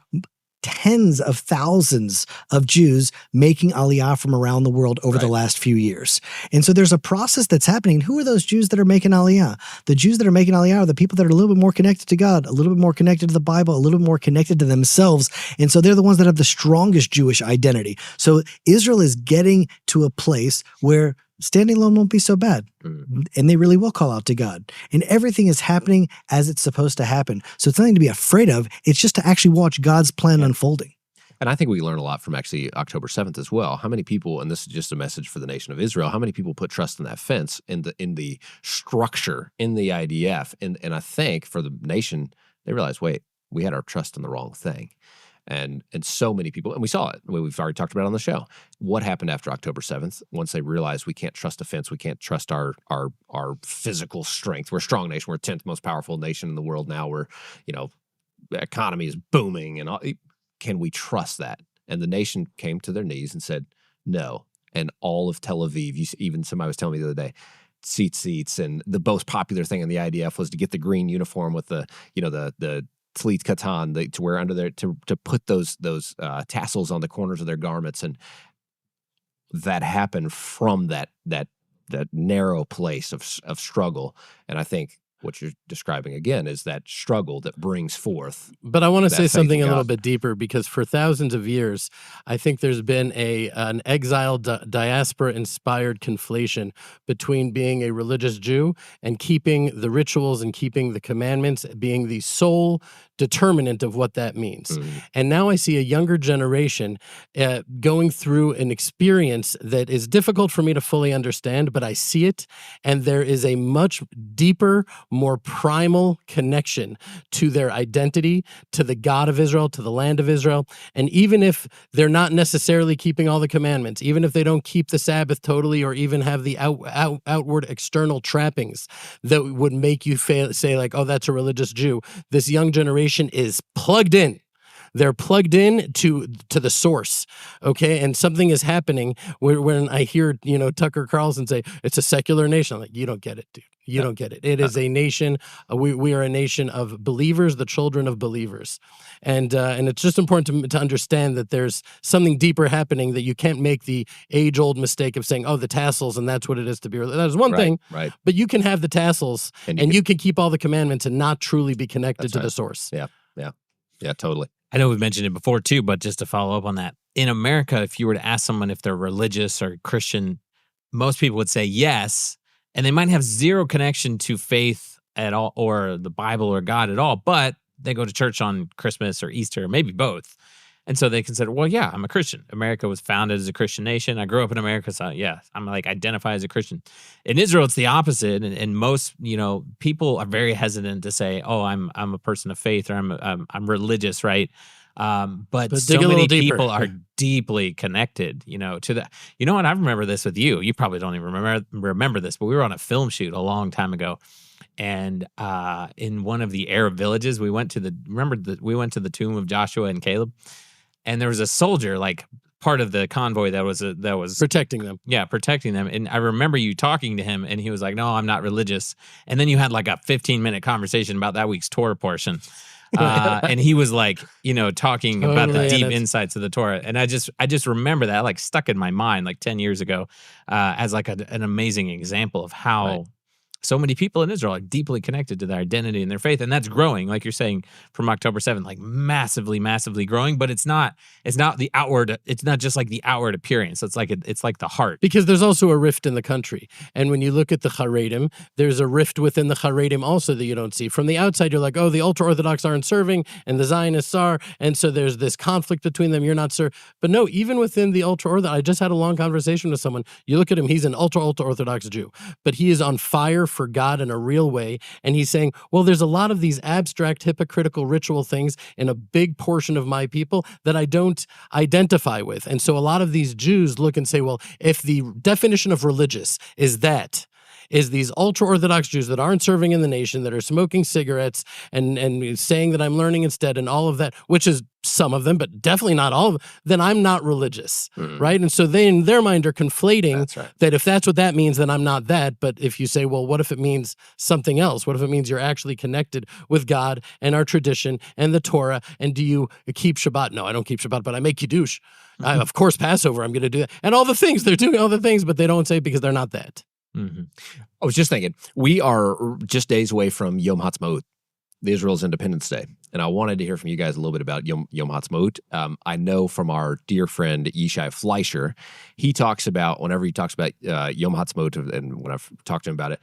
tens of thousands of Jews making aliyah from around the world over the last few years. And so there's a process that's happening. Who are those Jews that are making aliyah? The Jews that are making aliyah are the people that are a little bit more connected to God, a little bit more connected to the Bible, a little bit more connected to themselves. And so they're the ones that have the strongest Jewish identity. So Israel is getting to a place where standing alone won't be so bad. And they really will call out to God. And everything is happening as it's supposed to happen. So it's nothing to be afraid of. It's just to actually watch God's plan unfolding. And I think we learn a lot from actually October 7th as well. How many people, and this is just a message for the nation of Israel, how many people put trust in that fence, in the structure, in the IDF? And I think for the nation, they realized, wait, we had our trust in the wrong thing. And so many people, and we saw it. We've already talked about it on the show. What happened after October 7th? Once they realized we can't trust defense, we can't trust our physical strength. We're a strong nation. We're 10th most powerful nation in the world now. We're, the economy is booming, and all. Can we trust that? And the nation came to their knees and said no. And all of Tel Aviv, even somebody was telling me the other day, seats, and the most popular thing in the IDF was to get the green uniform with the Tlit Katan, to wear under there, to put those tassels on the corners of their garments, and that happened from that narrow place of struggle. And I think what you're describing again is that struggle that brings forth. But I want to that say faith something in a little God. bit deeper, because for thousands of years, I think there's been an exiled diaspora-inspired conflation between being a religious Jew and keeping the rituals and keeping the commandments being the sole determinant of what that means. And now I see a younger generation going through an experience that is difficult for me to fully understand, but I see it, and there is a much deeper, more primal connection to their identity, to the God of Israel, to the land of Israel. And even if they're not necessarily keeping all the commandments, even if they don't keep the Sabbath totally, or even have the outward external trappings that would make you say like, oh, that's a religious Jew, this young generation is plugged in. They're plugged in to the source, okay? And something is happening when I hear, Tucker Carlson say, it's a secular nation. I'm like, you don't get it, dude. You don't get it. It is a nation. We are a nation of believers, the children of believers. And it's just important to understand that there's something deeper happening, that you can't make the age-old mistake of saying, oh, the tassels, and that's what it is to be religious. That is one thing, right? But but you can have the tassels, and you can keep all the commandments and not truly be connected to the source. Yeah, totally. I know we've mentioned it before too, but just to follow up on that, in America, if you were to ask someone if they're religious or Christian, most people would say yes, and they might have zero connection to faith at all, or the Bible or God at all, but they go to church on Christmas or Easter, or maybe both. And so they consider, well, yeah, I'm a Christian. America was founded as a Christian nation. I grew up in America, so yeah, I'm like identify as a Christian. In Israel, it's the opposite, and most people are very hesitant to say, oh, I'm a person of faith, or I'm religious, right? But so many people are deeply connected, to the. You know what? I remember this with you. You probably don't even remember this, but we were on a film shoot a long time ago. And in one of the Arab villages, we went to the tomb of Joshua and Caleb. And there was a soldier, like part of the convoy that was protecting them. Yeah, protecting them. And I remember you talking to him, and he was like, "No, I'm not religious." And then you had like a 15-minute conversation about that week's Torah portion, and he was like, talking about the deep insights of the Torah. And I just remember that like stuck in my mind like 10 years ago as like an amazing example of how. Right. So many people in Israel are deeply connected to their identity and their faith, and that's growing, like you're saying, from October 7th, like massively, massively growing. But it's not the outward. It's not just like the outward appearance. It's like the heart. Because there's also a rift in the country, and when you look at the Haredim, there's a rift within the Haredim also that you don't see from the outside. You're like, oh, the ultra Orthodox aren't serving, and the Zionists are, and so there's this conflict between them. You're not serving, but no, even within the ultra Orthodox, I just had a long conversation with someone. You look at him; he's an ultra Orthodox Jew, but he is on fire for God in a real way. And he's saying, well, there's a lot of these abstract, hypocritical ritual things in a big portion of my people that I don't identify with. And so a lot of these Jews look and say, well, if the definition of religious is these ultra-Orthodox Jews that aren't serving in the nation, that are smoking cigarettes and saying that I'm learning instead and all of that, which is some of them, but definitely not all of them, then I'm not religious, right? And so they, in their mind, are conflating that if that's what that means, then I'm not that. But if you say, well, what if it means something else? What if it means you're actually connected with God and our tradition and the Torah? And do you keep Shabbat? No, I don't keep Shabbat, but I make Kiddush. Of course, Passover, I'm going to do that. And all the things, they're doing all the things, but they don't say because they're not that. Mm-hmm. I was just thinking, we are just days away from Yom Ha'atzmaut, the Israel's Independence Day. And I wanted to hear from you guys a little bit about Yom Ha'atzmaut. I know from our dear friend Yishai Fleischer, whenever he talks about Yom Ha'atzmaut, and when I've talked to him about it,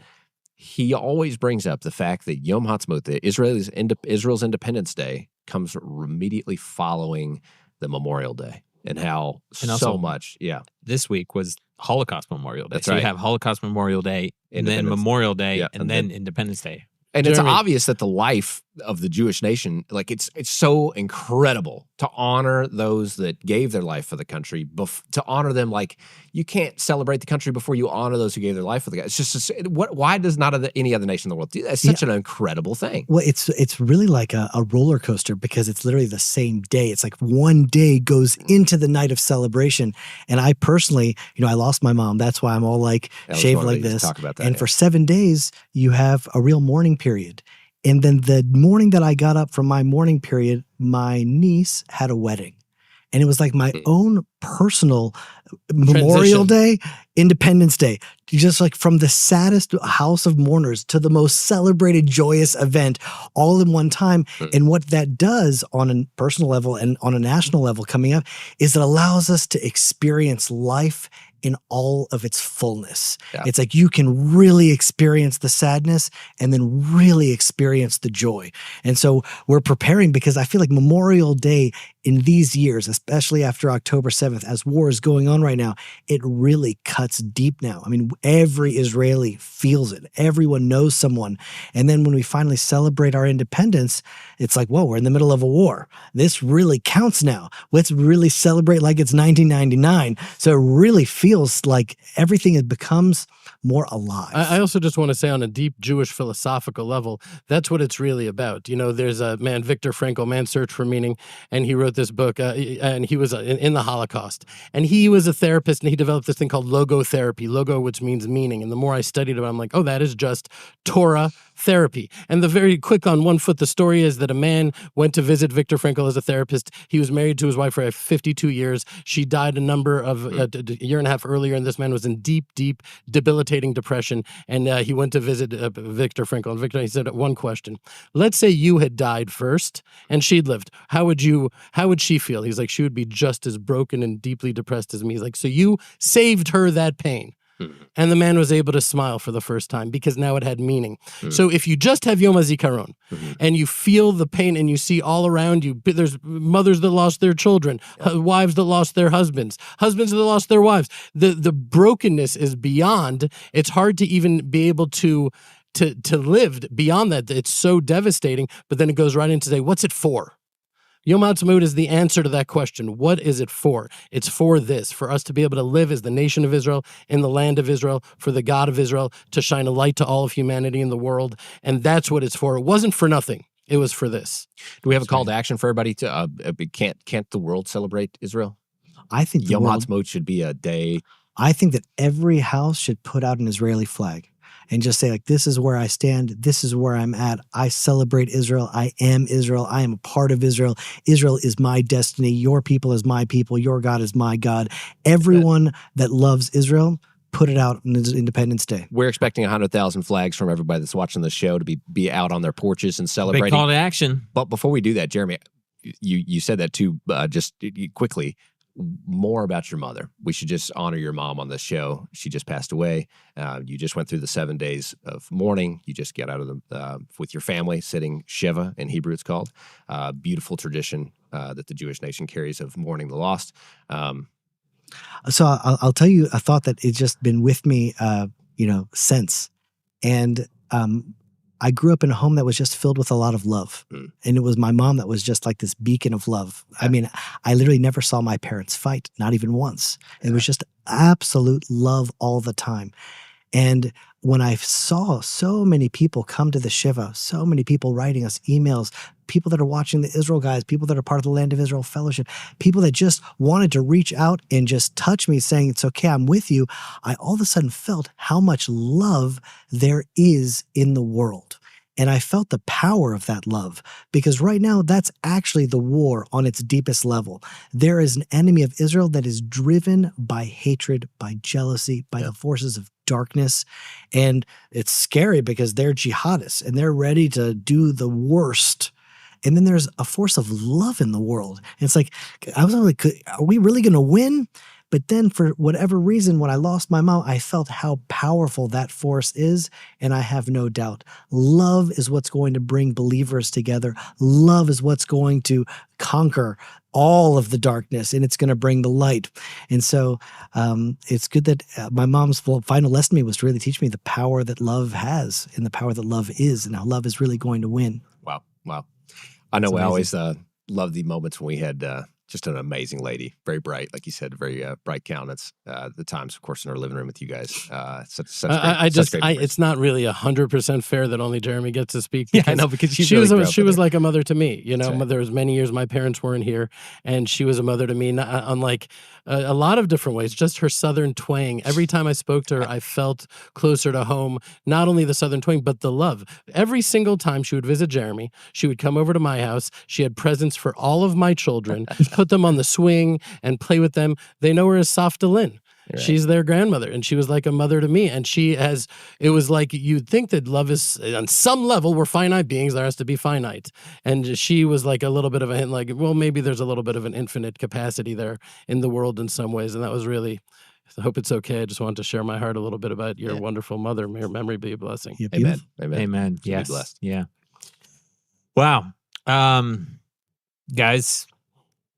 he always brings up the fact that Yom Ha'atzmaut, Israel's Independence Day, comes immediately following the Memorial Day. And how so much, This week was Holocaust Memorial Day. That's so right. You have Holocaust Memorial Day, and then Memorial Day, and then Independence Day. And it's obvious that the life of the Jewish nation, like it's so incredible to honor those that gave their life for the country, to honor them like you can't celebrate the country before you honor those who gave their life for the country. It's just, why does not any other nation in the world do that? It's such an incredible thing. Well, it's really like a roller coaster because it's literally the same day. It's like one day goes into the night of celebration. And I personally, I lost my mom. That's why I'm all like shaved like this. Talk about that, and for 7 days, you have a real mourning period. And then the morning that I got up from my mourning period, my niece had a wedding. And it was like my own personal Memorial Day, Independence Day, just like from the saddest house of mourners to the most celebrated, joyous event all in one time. And what that does on a personal level and on a national level coming up is it allows us to experience life in all of its fullness. Yeah. It's like you can really experience the sadness and then really experience the joy. And so we're preparing, because I feel like Memorial Day in these years, especially after October 7th, as war is going on right now, it really cuts deep now. I mean, every Israeli feels it. Everyone knows someone. And then when we finally celebrate our independence, it's like, whoa, we're in the middle of a war. This really counts now. Let's really celebrate like it's 1999. So it really feels like everything becomes more alive. I also just want to say, on a deep Jewish philosophical level, that's what it's really about. You know, there's a man, Viktor Frankl, Man's Search for Meaning, and he wrote this book, and he was in the Holocaust. And he was a therapist, and he developed this thing called logotherapy, logo, which means meaning. And the more I studied it, I'm like, oh, that is just Torah therapy. And the very quick on one foot, the story is that a man went to visit Viktor Frankl as a therapist. He was married to his wife for 52 years. She died a year and a half earlier, and this man was in deep, debilitating depression. And he went to visit Viktor Frankl. And Viktor, he said one question: let's say you had died first and she'd lived. How would she feel? He's like, she would be just as broken and deeply depressed as me. He's like, so you saved her that pain. And the man was able to smile for the first time because now it had meaning. So if you just have Yom HaZikaron and you feel the pain and you see all around you, there's mothers that lost their children, wives that lost their husbands that lost their wives. The brokenness is beyond. It's hard to even be able to live beyond that. It's so devastating. But then it goes right into say, what's it for? Yom Ha'atzmaut is the answer to that question. What is it for? It's for this, for us to be able to live as the nation of Israel, in the land of Israel, for the God of Israel, to shine a light to all of humanity in the world. And that's what it's for. It wasn't for nothing. It was for this. Do we have a call to action for everybody? Can't the world celebrate Israel? I think Yom Ha'atzmaut should be a day. I think that every house should put out an Israeli flag and just say, like, this is where I stand. This is where I'm at. I celebrate Israel. I am Israel. I am a part of Israel. Israel is my destiny. Your people is my people. Your God is my God. Everyone that loves Israel, put it out on Independence Day. We're expecting 100,000 flags from everybody that's watching the show to be out on their porches and celebrating. Big call to action. But before we do that, Jeremy, you said that too, just quickly. More about your mother. We should just honor your mom on this show. She just passed away. You just went through the 7 days of mourning. You just get out of with your family, sitting Shiva in Hebrew it's called. Beautiful tradition that the Jewish nation carries of mourning the lost. So I'll tell you a thought that it's just been with me, since. And I grew up in a home that was just filled with a lot of love. And it was my mom that was just like this beacon of love. I mean, I literally never saw my parents fight, not even once. It was just absolute love all the time. And when I saw so many people come to the Shiva, so many people writing us emails, people that are watching the Israel Guys, people that are part of the Land of Israel Fellowship, people that just wanted to reach out and just touch me saying, it's okay, I'm with you. I all of a sudden felt how much love there is in the world. And I felt the power of that love, because right now that's actually the war on its deepest level. There is an enemy of Israel that is driven by hatred, by jealousy, by the forces of darkness. And it's scary because they're jihadists and they're ready to do the worst. And then there's a force of love in the world. And it's like, I was like, are we really going to win? But then for whatever reason, when I lost my mom, I felt how powerful that force is. And I have no doubt. Love is what's going to bring believers together. Love is what's going to conquer all of the darkness, and it's going to bring the light. And so it's good that my mom's final lesson to me was to really teach me the power that love has and the power that love is and how love is really going to win. Wow. I know we always love the moments when we had just an amazing lady, very bright, like you said, very bright countenance. The times, of course, in our living room with you guys. Such great it's not really 100% fair that only Jeremy gets to speak. Yeah, I know, because she was like a mother to me. You know, right. There was many years my parents weren't here, and she was a mother to me. Unlike a lot of different ways, just her Southern twang. Every time I spoke to her, I felt closer to home. Not only the Southern twang, but the love. Every single time she would visit Jeremy, she would come over to my house. She had presents for all of my children. put them on the swing and play with them. They know her as Safta Lynn. Right. She's their grandmother, and she was like a mother to me. And it was like you'd think that love is, on some level, we're finite beings. There has to be finite. And she was like a little bit of a hint, like, well, maybe there's a little bit of an infinite capacity there in the world in some ways. And that was really, I hope it's okay. I just wanted to share my heart a little bit about your wonderful mother. May her memory be a blessing. Yeah, Amen. Amen. Yes. Be blessed. Yeah. Wow. Guys,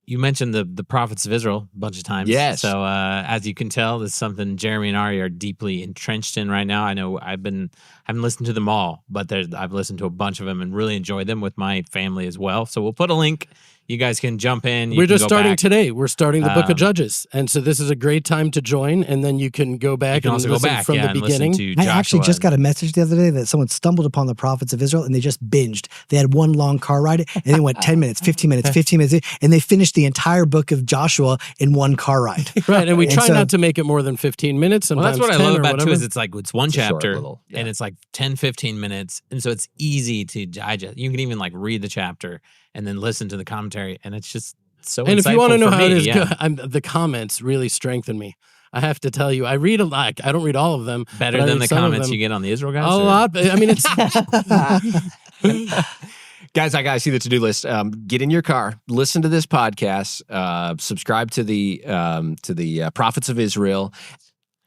you mentioned the prophets of Israel a bunch of times. Yes. So as you can tell, this is something Jeremy and Ari are deeply entrenched in right now. I know I haven't listened to them all, but I've listened to a bunch of them and really enjoyed them with my family as well. So we'll put a link. You guys can jump in. We're just starting today. We're starting the Book of Judges. And so this is a great time to join. And then you can go back and listen from the beginning. I actually just got a message the other day that someone stumbled upon the prophets of Israel and they just binged. They had one long car ride and they went 10 minutes, 15 minutes, 15 minutes, and they finished the entire book of Joshua in one car ride. Right. And we try not to make it more than 15 minutes. Sometimes well, that's what I love about too, is it's like it's one chapter and it's like 10, 15 minutes. And so it's easy to digest. You can even like read the chapter and then listen to the commentary. And it's just so and insightful. If you want to know how it is, yeah. the comments really strengthen me. I have to tell you, I read a lot. I don't read all of them. Better than the comments you get on the Israel guys? A lot. I mean, it's... Guys, I gotta see the to-do list. Get in your car, listen to this podcast, subscribe to the Prophets of Israel.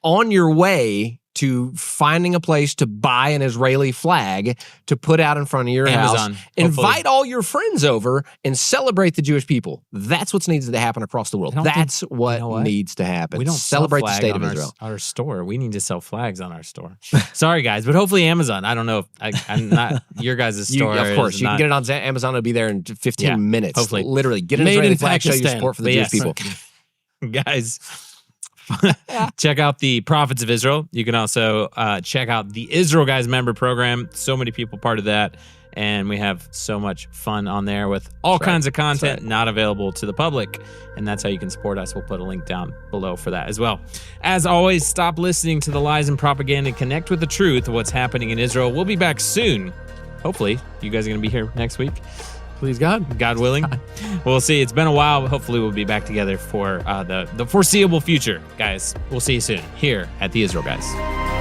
On your way to finding a place to buy an Israeli flag to put out in front of your Amazon, house. Invite all your friends over and celebrate the Jewish people. That's what needs to happen across the world. That's what needs to happen. We don't celebrate the state of Israel. Our store. We need to sell flags on our store. Sorry, guys, but hopefully Amazon. I don't know if I'm not your guys' store. Of course, you can get it on Amazon. It'll be there in 15 minutes. Hopefully. Literally, get an Israeli flag, show your support for the Jewish people. Guys, check out the Prophets of Israel. You can also check out the Israel Guys member program. So many people part of that. And we have so much fun on there with all kinds of content not available to the public. And that's how you can support us. We'll put a link down below for that as well. As always, stop listening to the lies and propaganda and connect with the truth of what's happening in Israel. We'll be back soon. Hopefully, you guys are going to be here next week. Please God. God willing. We'll see. It's been a while. Hopefully we'll be back together for the foreseeable future. Guys, we'll see you soon here at the Israel Guys.